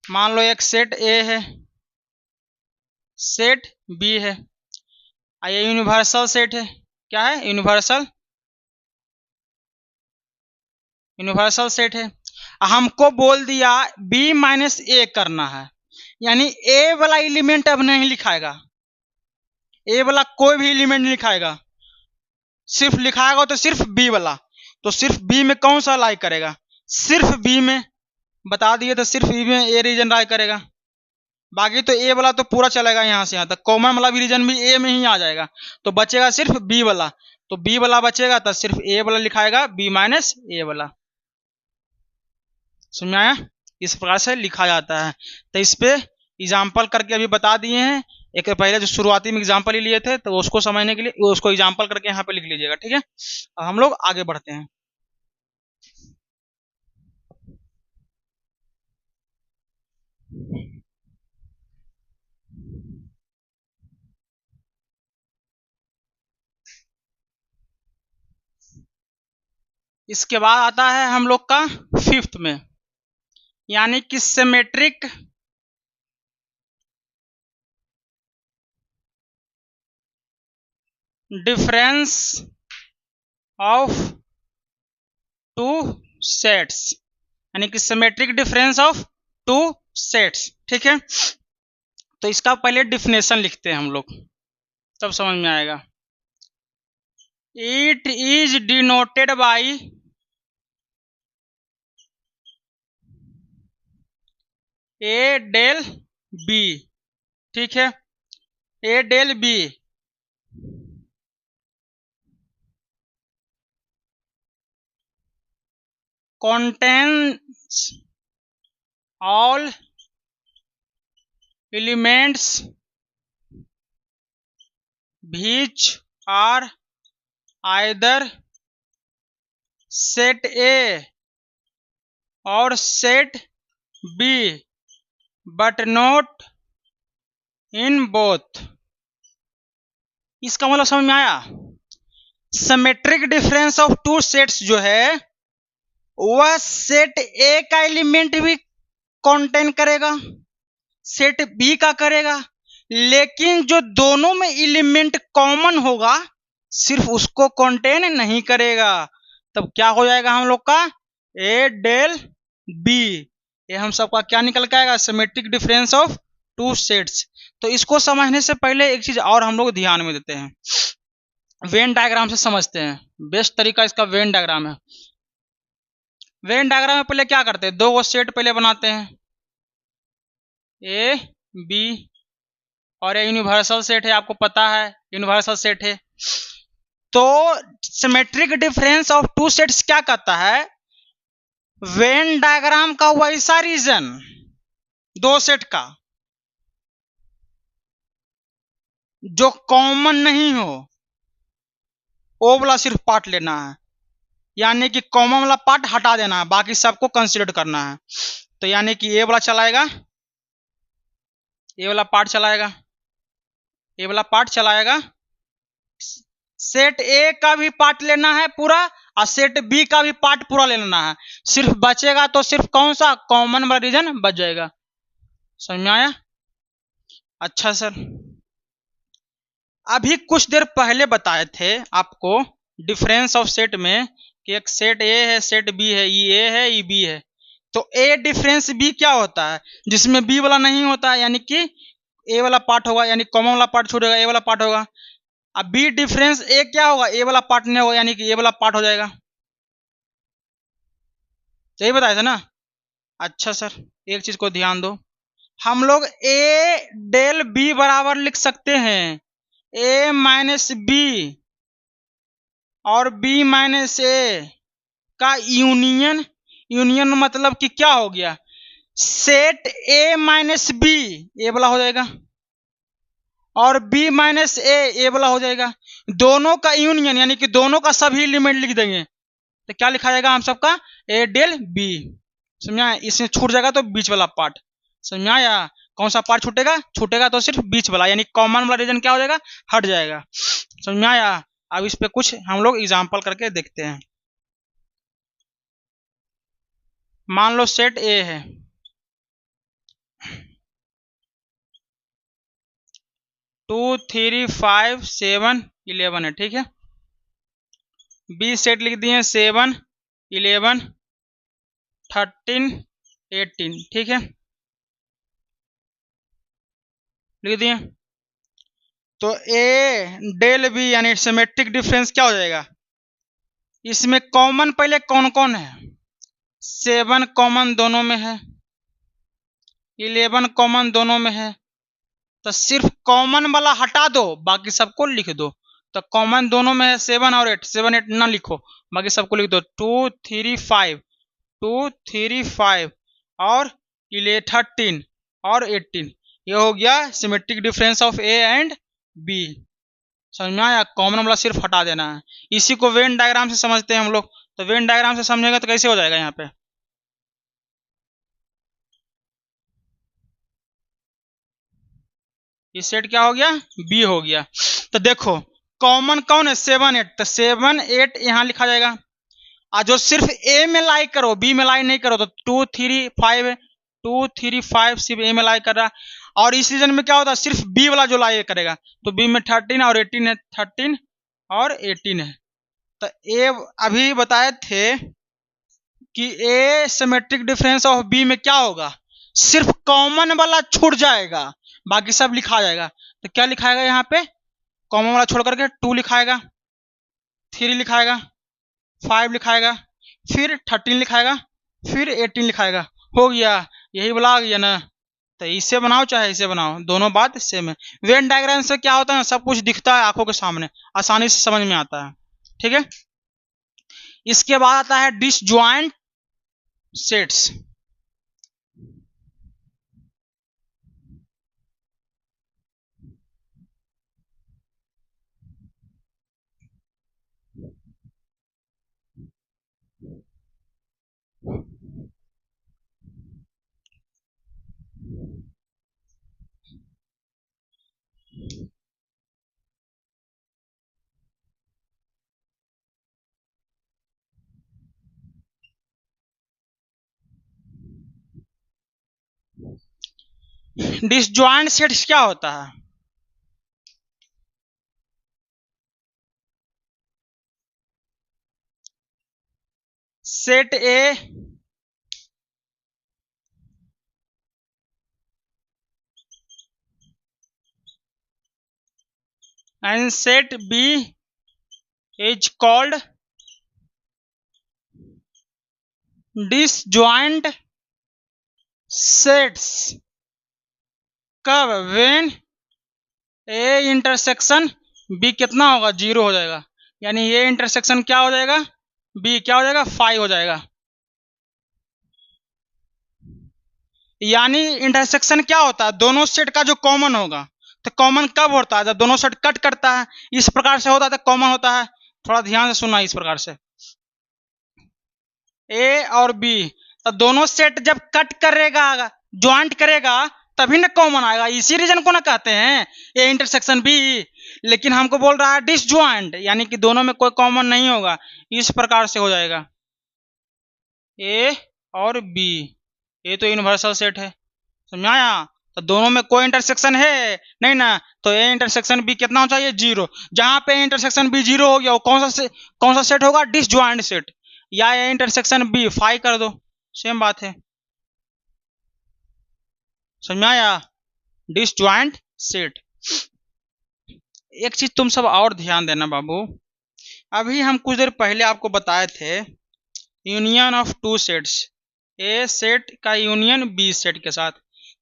मान लो एक सेट ए है, सेट बी है, ये यूनिवर्सल सेट है, क्या है, यूनिवर्सल सेट है। हमको बोल दिया बी माइनस ए करना है, यानी ए वाला एलिमेंट अब नहीं लिखाएगा, ए वाला कोई भी एलिमेंट नहीं लिखाएगा, सिर्फ लिखाएगा तो सिर्फ बी वाला। तो सिर्फ बी में कौन सा लाई करेगा, सिर्फ बी में, बता दिए तो सिर्फ बी में ए रीजन लाई करेगा। बाकी तो ए वाला तो पूरा चलेगा यहाँ से यहाँ तक, कॉमन वाला भी रीजन भी ए में ही आ जाएगा। तो बचेगा सिर्फ बी वाला, तो बी वाला बचेगा तो सिर्फ ए वाला लिखाएगा, बी माइनस ए वाला। समझ में आया, इस प्रकार से लिखा जाता है। तो इस पे एग्जाम्पल करके अभी बता दिए हैं। एक पहले जो शुरुआती में एग्जाम्पल ही लिए थे तो उसको समझने के लिए उसको एग्जाम्पल करके यहाँ पे लिख लीजिएगा। ठीक है, अब हम लोग आगे बढ़ते हैं। इसके बाद आता है हम लोग का फिफ्थ में, यानी कि symmetric difference of two sets, यानी कि symmetric difference of two sets. ठीक है, तो इसका पहले डिफिनेशन लिखते हैं हम लोग, तब समझ में आएगा। It is denoted by A del B. ठीक है, A del B contains all elements which are either set A और set B but not in both। इसका मतलब समझ में आया? Symmetric difference of two sets जो है वह सेट ए का एलिमेंट भी कंटेन करेगा, सेट बी का करेगा, लेकिन जो दोनों में एलिमेंट कॉमन होगा सिर्फ उसको कंटेन नहीं करेगा। तब क्या हो जाएगा हम लोग का? ए डेल बी। ये हम सबका क्या निकल के आएगा? Symmetric difference of two sets. तो इसको समझने से पहले एक चीज और हम लोग ध्यान में देते हैं, वेन डायग्राम से समझते हैं। बेस्ट तरीका इसका वेन डायग्राम है। वेन डायग्राम में पहले क्या करते हैं? दो वो सेट पहले बनाते हैं, ए बी, और ये यूनिवर्सल सेट है, आपको पता है यूनिवर्सल सेट है। तो symmetric difference of two sets क्या कहता है? वेन डायग्राम का वैसा रीजन दो सेट का जो कॉमन नहीं हो, वो वाला सिर्फ पार्ट लेना है, यानी कि कॉमन वाला पार्ट हटा देना है, बाकी सबको कंसीडर करना है। तो यानी कि ए वाला चलाएगा, ए वाला पार्ट चलाएगा, ए वाला पार्ट चलाएगा। सेट ए का भी पार्ट लेना है पूरा, और सेट बी का भी पार्ट पूरा लेना है। सिर्फ बचेगा तो सिर्फ कौन सा? कॉमन वाला रीजन बच जाएगा। समझ में आया? अच्छा सर, अभी कुछ देर पहले बताए थे आपको डिफरेंस ऑफ सेट में कि एक सेट ए है, सेट बी है, ये ए है, ये बी है। तो ए डिफरेंस बी क्या होता है? जिसमें बी वाला नहीं होता है, यानी कि ए वाला पार्ट होगा, यानी कॉमन वाला पार्ट छूटेगा, ए वाला पार्ट होगा। अब बी डिफरेंस ए क्या होगा? ए वाला पार्ट नहीं होगा, यानी कि ए वाला पार्ट हो जाएगा। यही बताया था ना? अच्छा सर, एक चीज को ध्यान दो, हम लोग ए डेल बी बराबर लिख सकते हैं ए माइनस बी और बी माइनस ए का यूनियन। यूनियन मतलब कि क्या हो गया? सेट ए माइनस बी ए वाला हो जाएगा, और बी माइनस ए वाला हो जाएगा। दोनों का यूनियन यानी कि दोनों का सभी एलिमेंट लिख देंगे, तो क्या लिखा जाएगा हम सबका? ए डेल बी। समझा? इसमें छूट जाएगा तो बीच वाला पार्ट। समझ आया? कौन सा पार्ट छूटेगा? छूटेगा तो सिर्फ बीच वाला, यानी कॉमन वाला रीजन क्या हो जाएगा? हट जाएगा। समझ में आया? अब इस पे कुछ हम लोग एग्जांपल करके देखते हैं। मान लो सेट ए है, टू 3 5 7 11 है, ठीक है। बी सेट लिख दिए 7 11 13 18, ठीक है, लिख दिए। तो ए डेल बी यानी सिमेट्रिक डिफरेंस क्या हो जाएगा? इसमें कॉमन पहले कौन कौन है? 7 कॉमन दोनों में है, 11 कॉमन दोनों में है। तो सिर्फ कॉमन वाला हटा दो, बाकी सबको लिख दो। तो कॉमन दोनों में है 7 और 8, 7 8 ना लिखो, बाकी सबको लिख दो। 2 3 5 2 3 5 और 13 और 18, ये हो गया symmetric difference of A and B. समझ में आया? कॉमन वाला सिर्फ हटा देना है। इसी को वेन डायग्राम से समझते हैं हम लोग। तो वेन डायग्राम से समझेगा तो कैसे हो जाएगा? यहाँ पे ये सेट क्या हो गया? बी हो गया। तो देखो कॉमन कौन है? 7 8, तो 7 8 यहाँ लिखा जाएगा। और जो सिर्फ ए में लाई करो, बी में लाई नहीं करो, तो 2 3 5 2 3 5 सिर्फ ए में लाई कर रहा। और इस रीजन में क्या होता है? सिर्फ बी वाला जो लाई करेगा, तो बी में 13 और 18 है, 13 और 18 है। तो ए अभी बताए थे कि ए सिमेट्रिक डिफरेंस ऑफ बी में क्या होगा, सिर्फ कॉमन वाला छूट जाएगा, बाकी सब लिखा जाएगा। तो क्या लिखाएगा यहाँ पे, कॉमन वाला छोड़ करके 2 लिखाएगा, 3 लिखाएगा, 5 लिखाएगा, फिर 13 लिखाएगा, फिर 18 लिखाएगा। हो गया, यही बोला आ गया ना। तो इससे बनाओ चाहे इसे बनाओ, दोनों बात सेम है। वेन डायग्राम से क्या होता है, सब कुछ दिखता है आंखों के सामने, आसानी से समझ में आता है। ठीक है, इसके बाद आता है डिसजॉइंट सेट्स। डिसजॉइंट सेट्स क्या होता है, set A and set B is called disjoint sets। कब, when A इंटरसेक्शन B कितना होगा, 0 हो जाएगा, यानी A इंटरसेक्शन क्या हो जाएगा, B क्या हो जाएगा, 5 हो जाएगा। यानी इंटरसेक्शन क्या होता है, दोनों सेट का जो कॉमन होगा। तो कॉमन कब होता है, जब दोनों सेट कट करता है, इस प्रकार से होता है तो कॉमन होता है। थोड़ा ध्यान से सुनना, इस प्रकार से ए और बी, तो दोनों सेट जब कट करेगा, ज्वाइंट करेगा, तभी ना कॉमन आएगा। इसी रीजन को ना कहते हैं ए इंटरसेक्शन बी। लेकिन हमको बोल रहा है डिसजॉइंट, यानी कि दोनों में कोई कॉमन नहीं होगा, इस प्रकार से हो जाएगा ए और बी। ये तो यूनिवर्सल सेट है, समझ आया। तो दोनों में कोई इंटरसेक्शन है नहीं ना, तो ए इंटरसेक्शन बी कितना होना चाहिए, 0। जहां पे इंटरसेक्शन बी 0 हो गया, वो कौन सा सेट होगा, डिसजॉइंट सेट। या ए इंटरसेक्शन बी 5 कर दो, सेम बात है, समझ में आया, डिसजॉइंट सेट। एक चीज तुम सब और ध्यान देना बाबू, अभी हम कुछ देर पहले आपको बताए थे union of two sets, A set का यूनियन बी सेट के साथ।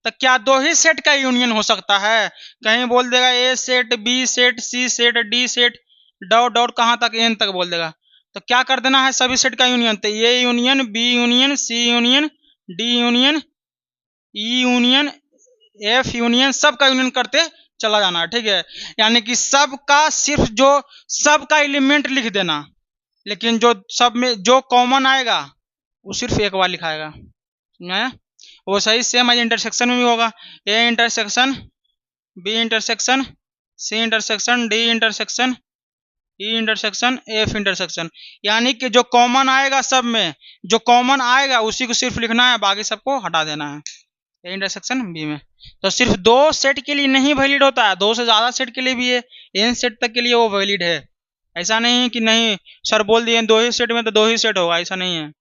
तो क्या दो ही सेट का यूनियन हो सकता है, कहीं बोल देगा A set B set C set D set dot dot कहाँ तक, एन तक बोल देगा। तो क्या कर देना है, सभी सेट का यूनियन। तो A union B union C union D union E union F union, सब का यूनियन करते चला जाना है। ठीक है, यानी कि सब का सिर्फ जो सब का एलिमेंट लिख देना, लेकिन जो सब में जो कॉमन आएगा वो सिर्फ एक बार लिखाएगा, समझाया। वो सही सेम एज इंटरसेक्शन में भी होगा, A intersection B intersection C intersection D intersection E intersection F intersection. यानी कि जो कॉमन आएगा सब में, जो कॉमन आएगा उसी को सिर्फ लिखना है, बाकी सबको हटा देना है ए इंटरसेक्शन बी में। तो सिर्फ दो सेट के लिए नहीं वैलिड होता है, दो से ज्यादा सेट के लिए भी है, एन सेट तक के लिए वो वैलिड है। ऐसा नहीं है कि नहीं सर बोल दिए दो ही सेट में तो दो ही सेट होगा, ऐसा नहीं है।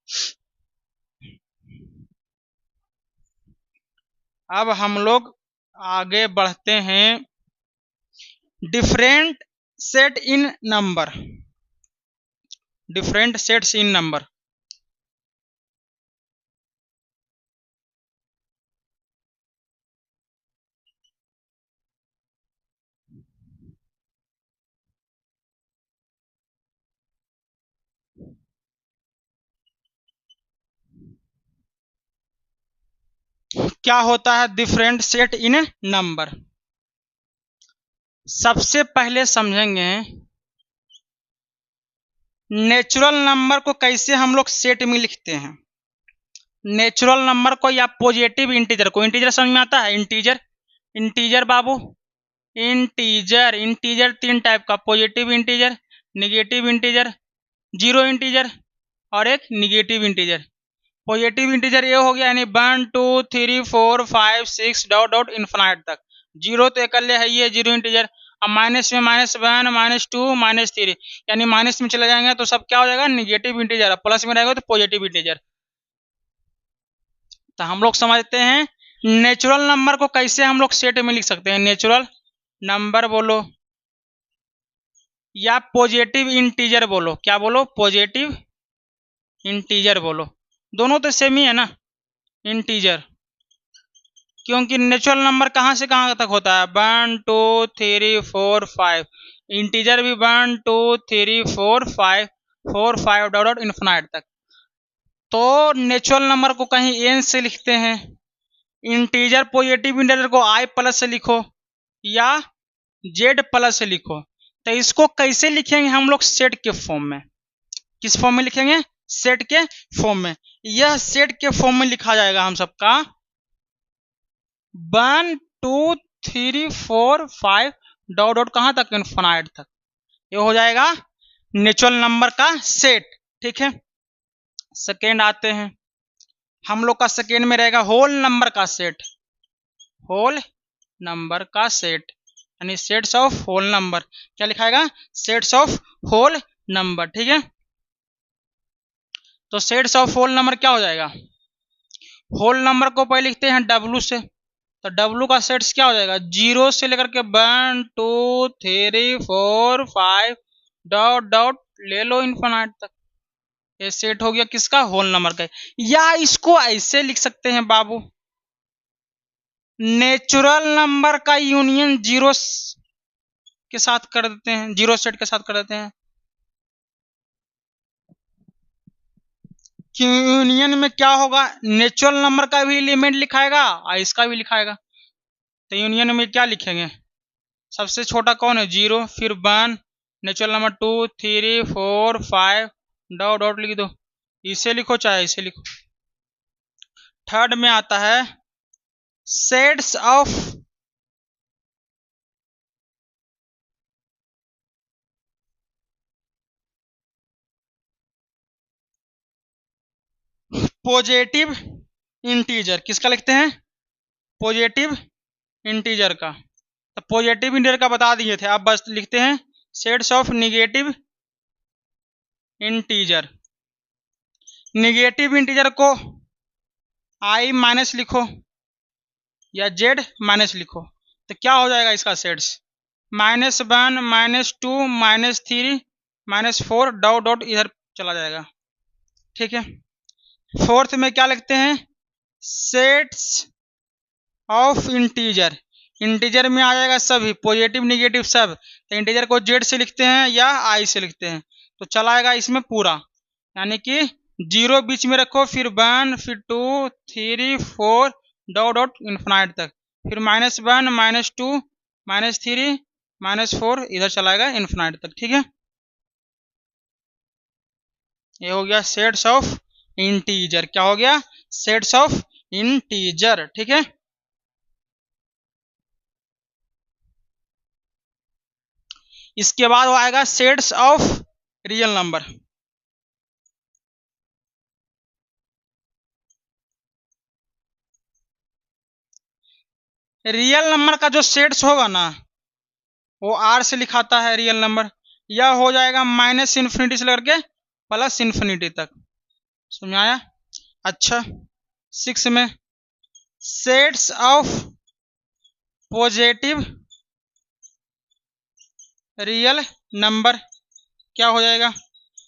अब हम लोग आगे बढ़ते हैं, different set in number, different sets in number. क्या होता है डिफरेंट सेट इन नंबर, सबसे पहले समझेंगे नेचुरल नंबर को कैसे हम लोग सेट में लिखते हैं। नेचुरल नंबर को या पॉजिटिव इंटीजर को, इंटीजर समझ में आता है, इंटीजर इंटीजर बाबू, इंटीजर इंटीजर तीन टाइप का, positive integer, negative integer, zero integer और एक निगेटिव इंटीजर। पॉजिटिव इंटीजर ये हो गया यानी 1 2 3 4 5 6 डॉट डॉट इन्फिनाइट तक, जीरो तो एक है, ये जीरो इंटीजर। अब माइनस में -1 -2 -3, यानी माइनस में चले जाएंगे तो सब क्या हो जाएगा, निगेटिव इंटीजर। प्लस में रहेगा तो पॉजिटिव इंटीजर। तो हम लोग समझते हैं नेचुरल नंबर को कैसे हम लोग सेट में लिख सकते हैं। नेचुरल नंबर बोलो या पॉजिटिव इंटीजर बोलो, क्या बोलो, पॉजिटिव इंटीजर बोलो, दोनों तो सेम ही है ना, इंटीजर। क्योंकि नेचुरल नंबर कहाँ से कहाँ तक होता है, 1 2 3 4 5, इंटीजर भी 1 2 3 4 5 4 5 डॉट डॉट इन्फिनाइट तक। तो नेचुरल नंबर को कहीं n से लिखते हैं, इंटीजर पॉजिटिव इंटीजर को i प्लस से लिखो या z प्लस से लिखो। तो इसको कैसे लिखेंगे हम लोग, सेट के फॉर्म में। किस फॉर्म में लिखेंगे, सेट के फॉर्म में। यह सेट के फॉर्म में लिखा जाएगा हम सबका 1 2 3 4 5 डॉट डॉट कहां तक, इनफिनाइट तक। ये हो जाएगा नेचुरल नंबर का सेट। ठीक है, सेकेंड आते हैं हम लोग का। सेकेंड में रहेगा होल नंबर का सेट, होल नंबर का सेट, यानी सेट्स ऑफ होल नंबर। क्या लिखाएगा, सेट्स ऑफ होल नंबर। ठीक है, तो सेट्स ऑफ होल नंबर क्या हो जाएगा, होल नंबर को पहले लिखते हैं W से। तो W का सेट्स क्या हो जाएगा, 0 से लेकर के 1 2 3 4 5 डॉट डॉट ले लो इन्फिनाइट तक। ये सेट हो गया किसका, होल नंबर का। या इसको ऐसे लिख सकते हैं बाबू, नेचुरल नंबर का यूनियन जीरो के साथ कर देते हैं, जीरो सेट के साथ कर देते हैं। यूनियन में क्या होगा, नेचुरल नंबर का भी एलिमेंट लिखाएगा और इसका भी लिखाएगा। तो यूनियन में क्या लिखेंगे, सबसे छोटा कौन है, 0, फिर 1, नेचुरल नंबर 2 3 4 5 डॉट डॉट लिख दो। इसे लिखो चाहे इसे लिखो। थर्ड में आता है सेट्स ऑफ पॉजिटिव इंटीजर। किसका लिखते हैं, पॉजिटिव इंटीजर का। तो पॉजिटिव इंटीजर का बता दिए थे, अब बस लिखते हैं sets of negative integer. Negative integer को i माइनस लिखो या z माइनस लिखो। तो क्या हो जाएगा इसका सेट्स, -1 -2 -3 -4 डॉट डॉट इधर चला जाएगा। ठीक है, फोर्थ में क्या लिखते हैं, सेट्स ऑफ इंटीजर। इंटीजर में आ जाएगा सभी, पॉजिटिव निगेटिव सब। तो इंटीजर को z से लिखते हैं या i से लिखते हैं, तो चला आएगा इसमें पूरा, यानी कि 0 बीच में रखो, फिर 1 फिर 2 3 4 डॉट डॉट इन्फिनाइट तक, फिर -1 -2 -3 -4 इधर चलाएगा इन्फिनाइट तक। ठीक है, ये हो गया सेट्स ऑफ इंटीजर। क्या हो गया, सेट्स ऑफ इंटीजर। ठीक है, इसके बाद वो आएगा sets of real number. Real number का जो सेट्स होगा ना, वो r से लिखाता है रियल नंबर। यह हो जाएगा -∞ से लेकर के +∞ तक। समझ आया। अच्छा, 6 में sets of positive real number क्या हो जाएगा,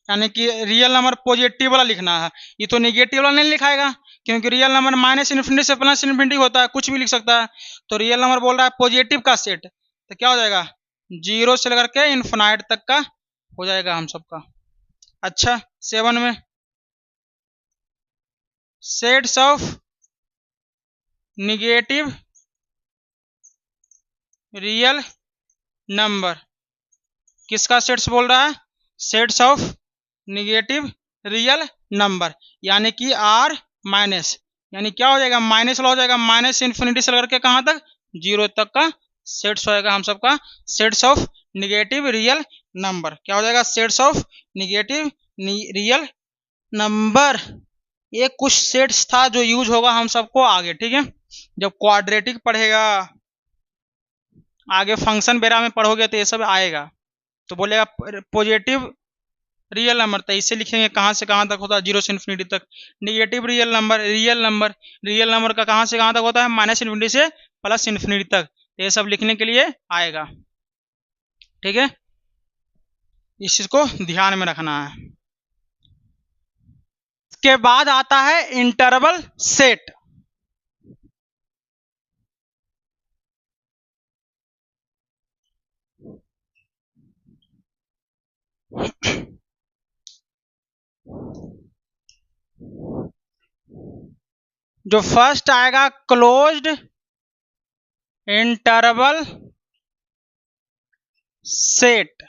यानी कि रियल नंबर पॉजिटिव वाला लिखना है, ये तो निगेटिव वाला नहीं लिखाएगा, क्योंकि रियल नंबर -∞ से +∞ होता है, कुछ भी लिख सकता है। तो रियल नंबर बोल रहा है पॉजिटिव का सेट, तो क्या हो जाएगा, 0 से लेकर के इन्फिनाइट तक का हो जाएगा हम सबका। अच्छा, 7 में sets of negative real number. किसका सेट्स बोल रहा है, sets of negative real number, यानी कि r माइनस, यानी क्या हो जाएगा, माइनस वाला हो जाएगा, -∞ से लेकर के कहां तक, 0 तक का सेट्स होएगा हम सबका, sets of negative real number. क्या हो जाएगा, sets of negative real number. ये कुछ सेट्स था जो यूज होगा हम सबको आगे। ठीक है, जब क्वाड्रेटिक पढ़ेगा, आगे फंक्शन बेरा में पढ़ोगे तो ये सब आएगा। तो बोलेगा पॉजिटिव रियल नंबर, तो इसे लिखेंगे कहाँ से कहाँ तक होता है, 0 से इन्फिनिटी तक। Negative real number, real number का कहाँ से कहाँ तक होता है, माइनस इन्फिनिटी से प्लस इन्फिनिटी तक। तो ये सब लिखने के लिए आएगा, ठीक है। इस चीज को ध्यान में रखना है। इसके बाद आता है इंटरवल सेट। जो फर्स्ट आएगा क्लोज्ड इंटरवल सेट,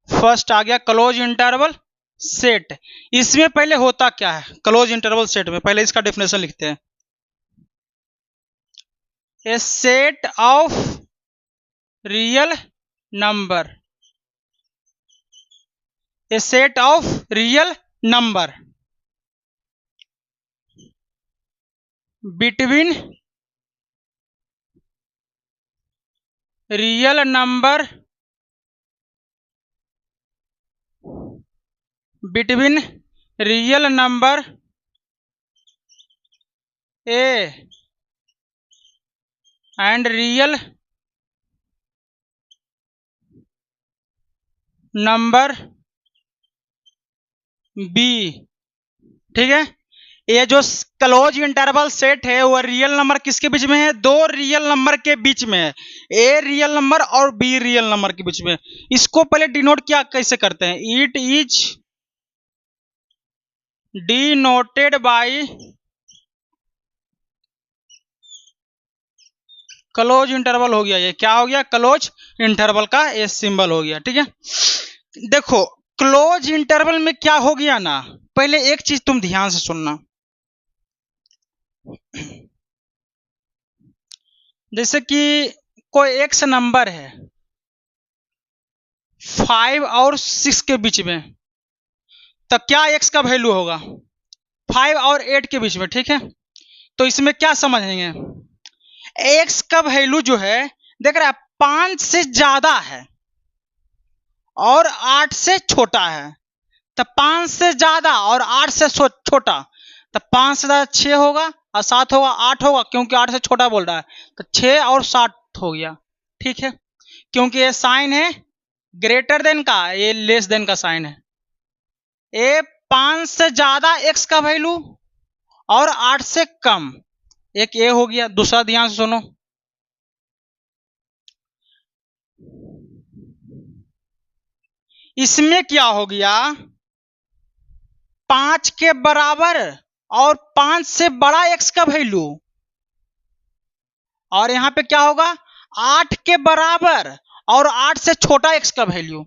फर्स्ट आ गया क्लोज इंटरवल सेट। इसमें पहले होता क्या है क्लोज इंटरवल सेट में, पहले इसका डेफिनेशन लिखते हैं। A set of real number, a set of real number between real number between real number a and real number b, ठीक है। ये जो क्लोज इंटरवल सेट है वो रियल नंबर किसके बीच में है, दो रियल नंबर के बीच में है, ए रियल नंबर और बी रियल नंबर के बीच में। इसको पहले डिनोट क्या कैसे करते हैं, it is denoted bye close interval हो गया। ये क्या हो गया, क्लोज इंटरवल का ये सिंबल हो गया, ठीक है। देखो क्लोज इंटरवल में क्या हो गया ना, पहले एक चीज तुम ध्यान से सुनना। जैसे कि कोई एक्स नंबर है 5 और 6 के बीच में, तब क्या एक्स का वैल्यू होगा, 5 और 8 के बीच में, ठीक है। तो इसमें क्या समझेंगे, एक्स का वैल्यू जो है देख रहा है 5 से ज्यादा है और 8 से छोटा है, तो 5 से ज्यादा और 8 से छोटा, तो 5 से ज्यादा 6 होगा और 7 होगा 8 होगा, क्योंकि 8 से छोटा बोल रहा है, तो 6 और 7 हो गया, ठीक है। क्योंकि ये साइन है ग्रेटर देन का, ये लेस देन का साइन है। ये 5 से ज्यादा एक्स का वैल्यू और 8 से कम, एक ये हो गया। दूसरा ध्यान से सुनो, इसमें क्या हो गया, 5 के बराबर और 5 से बड़ा एक्स का वैल्यू, और यहां पे क्या होगा 8 के बराबर और 8 से छोटा एक्स का वैल्यू।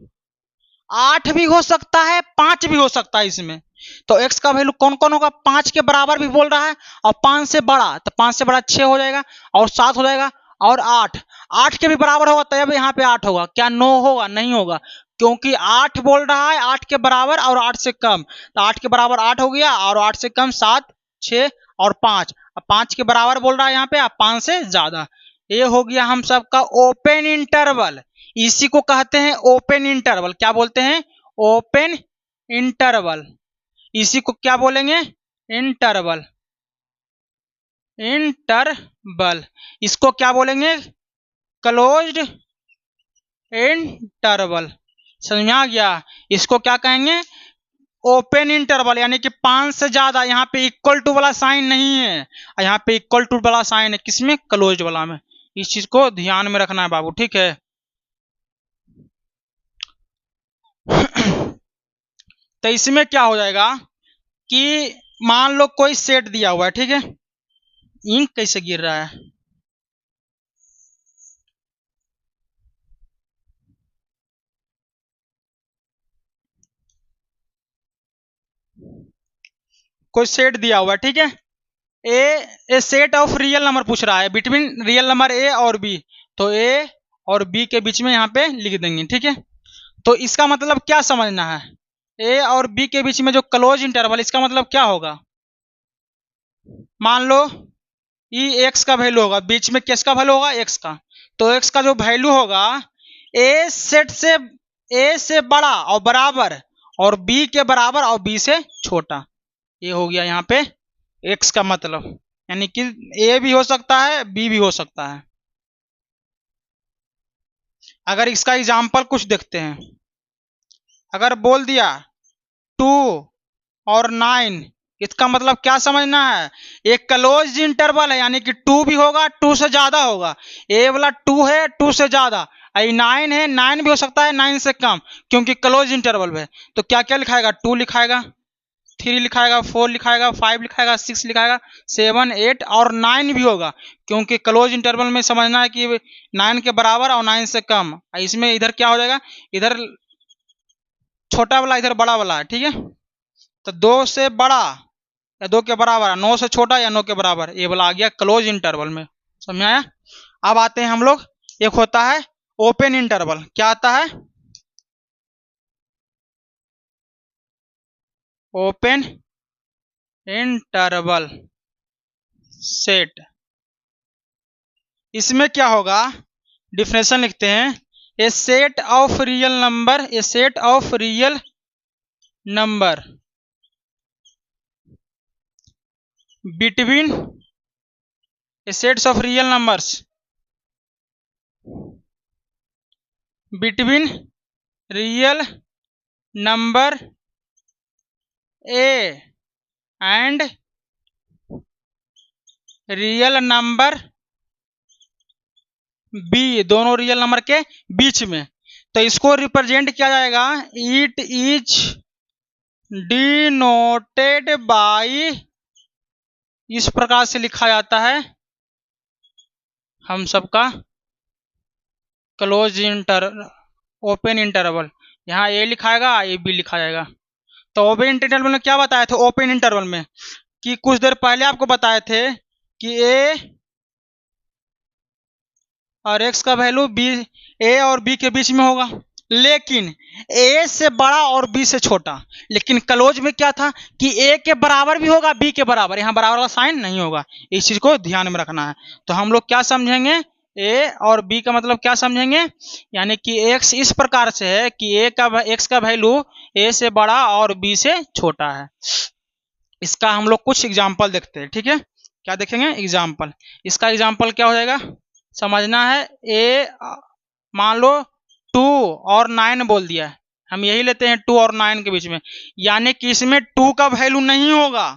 8 भी हो सकता है 5 भी हो सकता है इसमें, तो एक्स का वैल्यू कौन कौन होगा, 5 के बराबर भी बोल रहा है और 5 से बड़ा, तो 5 से बड़ा 6 हो जाएगा और 7 हो जाएगा और 8 के भी बराबर होगा, तब यहाँ पे 8 होगा, क्या 9 होगा, नहीं होगा, क्योंकि 8 बोल रहा है 8 के बराबर और 8 से कम, तो 8 के बराबर 8 हो गया और 8 से कम 7, 6 और 5, 5 के बराबर बोल रहा है यहाँ पे 5 से ज्यादा। ये हो गया हम सबका ओपन इंटरवल, इसी को कहते हैं ओपन इंटरवल। क्या बोलते हैं, ओपन इंटरवल, इसी को क्या बोलेंगे, इंटरवल, इंटरवल। इसको क्या बोलेंगे, क्लोज्ड इंटरवल। समझ में आ गया, इसको क्या कहेंगे, ओपन इंटरवल, यानी कि 5 से ज्यादा। यहाँ पे इक्वल टू वाला साइन नहीं है, यहाँ पे इक्वल टू वाला साइन है किसमें, क्लोज्ड वाला में। इस चीज को ध्यान में रखना है बाबू, ठीक है। तो इसमें क्या हो जाएगा कि मान लो कोई सेट दिया हुआ है, ठीक है। इंक कैसे गिर रहा है, कोई सेट दिया हुआ है, ठीक है। ए सेट ऑफ रियल नंबर पूछ रहा है बिटवीन रियल नंबर ए और बी, तो ए और बी के बीच में यहाँ पे लिख देंगे, ठीक है। तो इसका मतलब क्या समझना है, ए और बी के बीच में जो क्लोज इंटरवल, इसका मतलब क्या होगा, मान लो ई एक्स का वैल्यू होगा, बीच में किसका वैल्यू होगा, एक्स का। तो एक्स का जो वैल्यू होगा ए सेट से, ए से बड़ा और बराबर, और बी के बराबर और बी से छोटा, ये हो गया यहाँ पे एक्स का मतलब, यानी कि ए भी हो सकता है, बी भी हो सकता है। अगर इसका एग्जाम्पल कुछ देखते हैं, अगर बोल दिया 2 और 9, इसका मतलब क्या समझना है, एक क्लोज इंटरवल है, यानी कि 2 भी होगा, 2 से ज्यादा होगा, ए वाला 2 है, 2 से ज्यादा, 9 है, 9 भी हो सकता है 9 से कम, क्योंकि क्लोज इंटरवल में। तो क्या क्या लिखाएगा, 2 लिखाएगा, 3 लिखाएगा, 4 लिखाएगा, 5 लिखाएगा, 6 लिखाएगा, 7, 8 और 9 भी होगा, क्योंकि क्लोज इंटरवल में समझना है कि 9 के बराबर और 9 से कम। इसमें इधर क्या हो जाएगा, इधर छोटा वाला, इधर बड़ा वाला है, ठीक है। तो 2 से बड़ा या 2 के बराबर, 9 से छोटा या 9 के बराबर, ये वाला आ गया क्लोज इंटरवल में, समझ में आया। अब आते हैं हम लोग, एक होता है ओपन इंटरवल, क्या आता है, ओपन इंटरवल सेट। इसमें क्या होगा, डिफिनेशन लिखते हैं, a set of real number, a set of real number between, a sets of real numbers between real number A and real number B, दोनों रियल नंबर के बीच में। तो इसको रिप्रेजेंट किया जाएगा, इट इज डिनोटेड बाई, इस प्रकार से लिखा जाता है हम सबका क्लोज इंटर, ओपन इंटरवल, यहाँ ए लिखाएगा, ए बी लिखा जाएगा। तो ओपन इंटरवल में क्या बताए थे, ओपन इंटरवल में कि कुछ देर पहले आपको बताए थे कि ए और एक्स का वैल्यू बी, ए और बी के बीच में होगा, लेकिन ए से बड़ा और बी से छोटा। लेकिन क्लोज में क्या था कि ए के बराबर भी होगा, बी के बराबर, यहाँ बराबर का साइन नहीं होगा, इस चीज को ध्यान में रखना है। तो हम लोग क्या समझेंगे, ए और बी का मतलब क्या समझेंगे, यानी कि एक्स इस प्रकार से है कि ए का, एक्स का वैल्यू ए से बड़ा और बी से छोटा है। इसका हम लोग कुछ एग्जाम्पल देखते हैं, ठीक है। क्या देखेंगे, एग्जाम्पल। इसका एग्जाम्पल क्या हो जाएगा, समझना है, ए मान लो 2 और 9 बोल दिया है, हम यही लेते हैं 2 और 9 के बीच में, यानी कि इसमें 2 का वैल्यू नहीं होगा,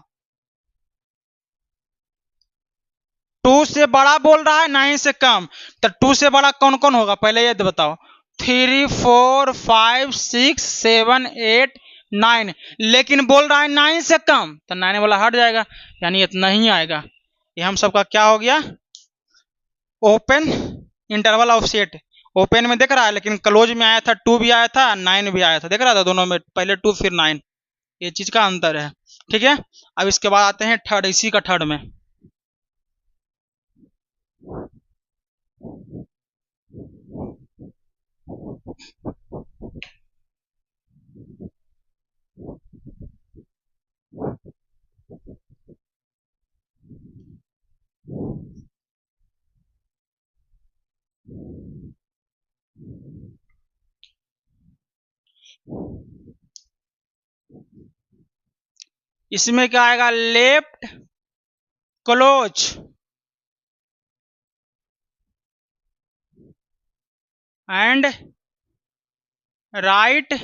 2 से बड़ा बोल रहा है, 9 से कम। तो 2 से बड़ा कौन कौन होगा, पहले ये बताओ, 3, 4, 5, 6, 7, 8, 9, लेकिन बोल रहा है 9 से कम, तो 9 वाला हट जाएगा, यानी इतना ही आएगा। ये हम सबका क्या हो गया, open interval of set. Open में देख रहा है, लेकिन क्लोज में आया था 2 भी आया था, 9 भी आया था, देख रहा था दोनों में, पहले 2 फिर 9, ये चीज का अंतर है, ठीक है। अब इसके बाद आते हैं थर्ड, इसी का थर्ड में, इसमें क्या आएगा, left close and right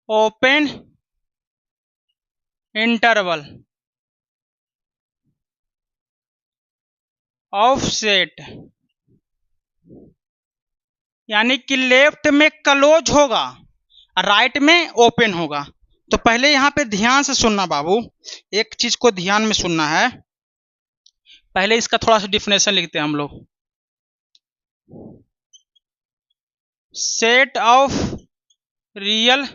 open interval of set, यानी कि लेफ्ट में क्लोज होगा, राइट में ओपन होगा। तो पहले यहां पे ध्यान से सुनना बाबू, एक चीज को ध्यान में सुनना है, पहले इसका थोड़ा सा डिफिनेशन लिखते हैं हम लोग, set of real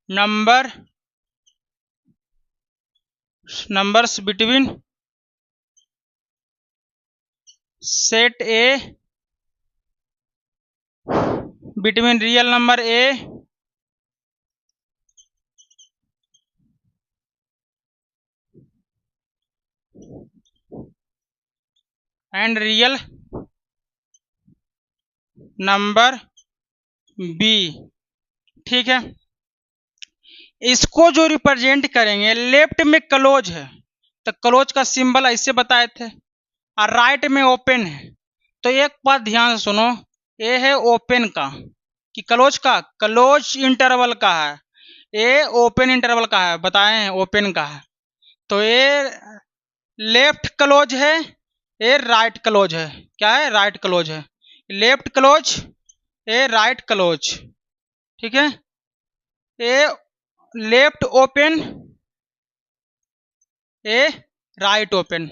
number, numbers between set A, between real number A and real number B. ठीक है, इसको जो रिप्रेजेंट करेंगे, लेफ्ट में क्लोज है तो क्लोज का सिंबल ऐसे बताए थे, और राइट में ओपन है। तो एक बात ध्यान से सुनो, ये है ओपन का कि क्लोज का, क्लोज इंटरवल का है, ये ओपन इंटरवल का है, बताए हैं ओपन का है। तो ये लेफ्ट क्लोज है, ये राइट क्लोज है। क्या है? राइट क्लोज है। लेफ्ट क्लोज, ये राइट क्लोज। ठीक है, ये लेफ्ट ओपन, ये राइट ओपन।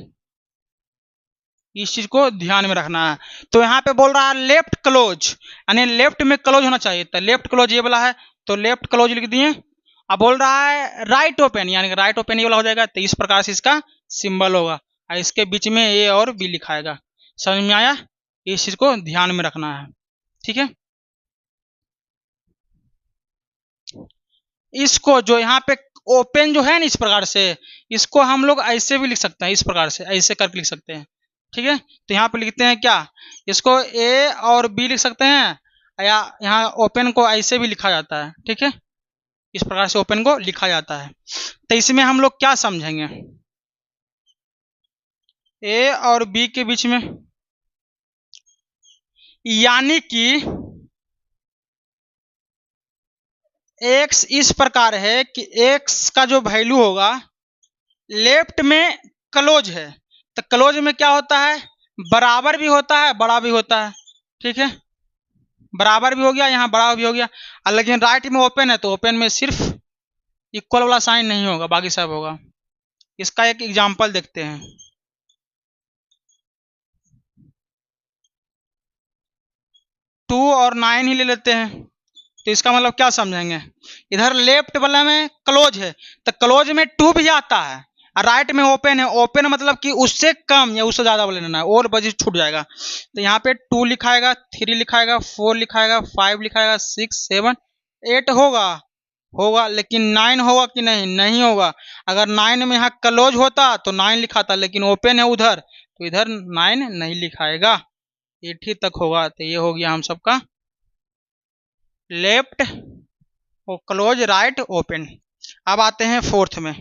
इस चीज को ध्यान में रखना है। तो यहाँ पे बोल रहा है लेफ्ट क्लोज, यानी लेफ्ट में क्लोज होना चाहिए। तो लेफ्ट क्लोज ये वाला है, तो लेफ्ट क्लोज लिख दिए। अब बोल रहा है राइट ओपन, यानी राइट ओपन ये वाला हो जाएगा। तो इस प्रकार से इसका सिंबल होगा, और इसके बीच में ए और बी लिखाएगा। समझ में आया? इस चीज को ध्यान में रखना है। ठीक है, इसको जो यहाँ पे ओपन जो है ना, इस प्रकार से इसको हम लोग ऐसे भी लिख सकते हैं, इस प्रकार से ऐसे करके लिख सकते हैं। ठीक है, तो यहाँ पे लिखते हैं क्या, इसको ए और बी लिख सकते हैं, या यहाँ ओपन को ऐसे भी लिखा जाता है। ठीक है, इस प्रकार से ओपन को लिखा जाता है। तो इसमें हम लोग क्या समझेंगे, ए और बी के बीच में, यानी कि एक्स इस प्रकार है कि एक्स का जो वैल्यू होगा, लेफ्ट में क्लोज है तो क्लोज में क्या होता है, बराबर भी होता है, बड़ा भी होता है। ठीक है, बराबर भी हो गया, यहाँ बड़ा भी हो गया। लेकिन राइट में ओपन है तो ओपन में सिर्फ इक्वल वाला साइन नहीं होगा, बाकी सब होगा। इसका एक एग्जांपल देखते हैं। 2 और 9 ही ले लेते हैं। तो इसका मतलब क्या समझेंगे, इधर लेफ्ट वाला में क्लोज है तो क्लोज में 2 भी आता है, और राइट में ओपन है। ओपन मतलब कि उससे कम या उससे ज्यादा लेना है, और बजे छूट जाएगा। तो यहाँ पे 2 लिखाएगा, 3 लिखाएगा, 4 लिखाएगा, 5 लिखाएगा, 6, 7, 8 होगा लेकिन 9 होगा कि नहीं, नहीं होगा। अगर 9 में यहाँ क्लोज होता तो 9 लिखाता, लेकिन ओपन है उधर तो इधर 9 नहीं लिखाएगा, 8 ही तक होगा। तो ये हो गया हम सबका लेफ्ट और क्लोज, राइट, ओपन। अब आते हैं फोर्थ में।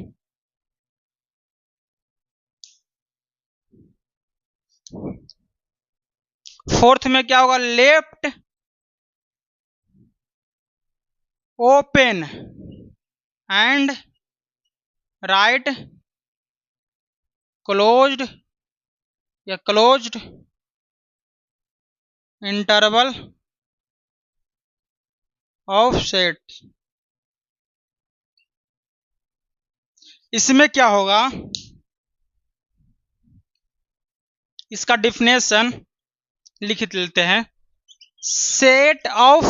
फोर्थ में क्या होगा, left open and right closed या क्लोज्ड इंटरवल ऑफ सेट। इसमें क्या होगा, इसका डिफिनेशन लिख लेते हैं। Set of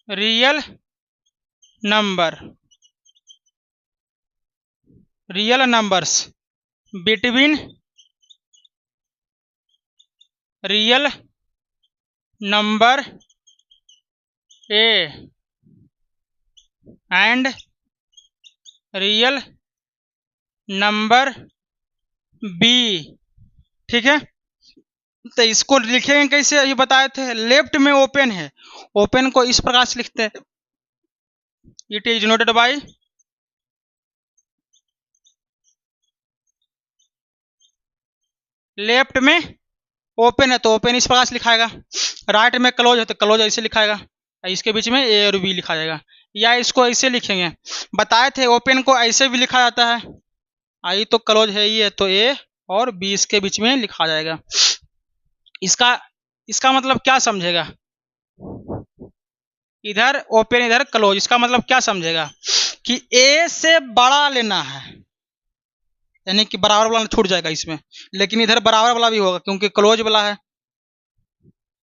real numbers between real number A and real number B. ठीक है, तो इसको लिखेंगे कैसे, ये बताए थे। लेफ्ट में ओपन है, ओपन को इस प्रकार से लिखते हैं, it is noted by left में ओपन है तो ओपन इस प्रकार से लिखाएगा, राइट में क्लोज है तो क्लोज ऐसे लिखाएगा, इसके बीच में ए और बी लिखा जाएगा। या इसको ऐसे लिखेंगे, बताए थे ओपन को ऐसे भी लिखा जाता है, आई तो क्लोज है ये, तो ए और बी इसके बीच में लिखा जाएगा। इसका मतलब क्या समझेगा, इधर ओपन इधर क्लोज, इसका मतलब क्या समझेगा कि ए से बड़ा लेना है, यानी कि बराबर वाला छूट जाएगा इसमें, लेकिन इधर बराबर वाला भी होगा क्योंकि क्लोज वाला है।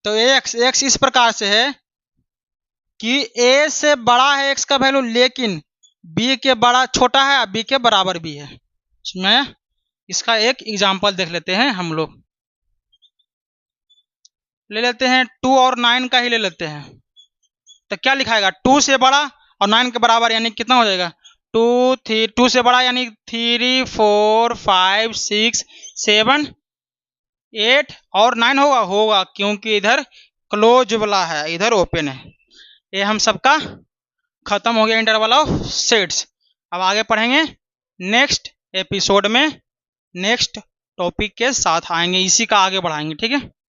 तो एक्स इस प्रकार से है कि ए से बड़ा है एक्स का वैल्यू, लेकिन बी के बड़ा छोटा है, बी के बराबर भी है। इसमें इसका एक एग्जांपल देख लेते हैं हम लोग, ले लेते हैं 2 और 9 का ही ले लेते हैं। तो क्या लिखाएगा, 2 से बड़ा और 9 के बराबर, यानी कितना हो जाएगा टू से बड़ा यानी 3 4 5 6 7 8 और 9 होगा क्योंकि इधर क्लोज वाला है, इधर ओपन है। ये हम सबका खत्म हो गया इंटरवल ऑफ सेट्स। अब आगे पढ़ेंगे नेक्स्ट एपिसोड में, नेक्स्ट टॉपिक के साथ आएंगे, इसी का आगे बढ़ाएंगे, ठीक है।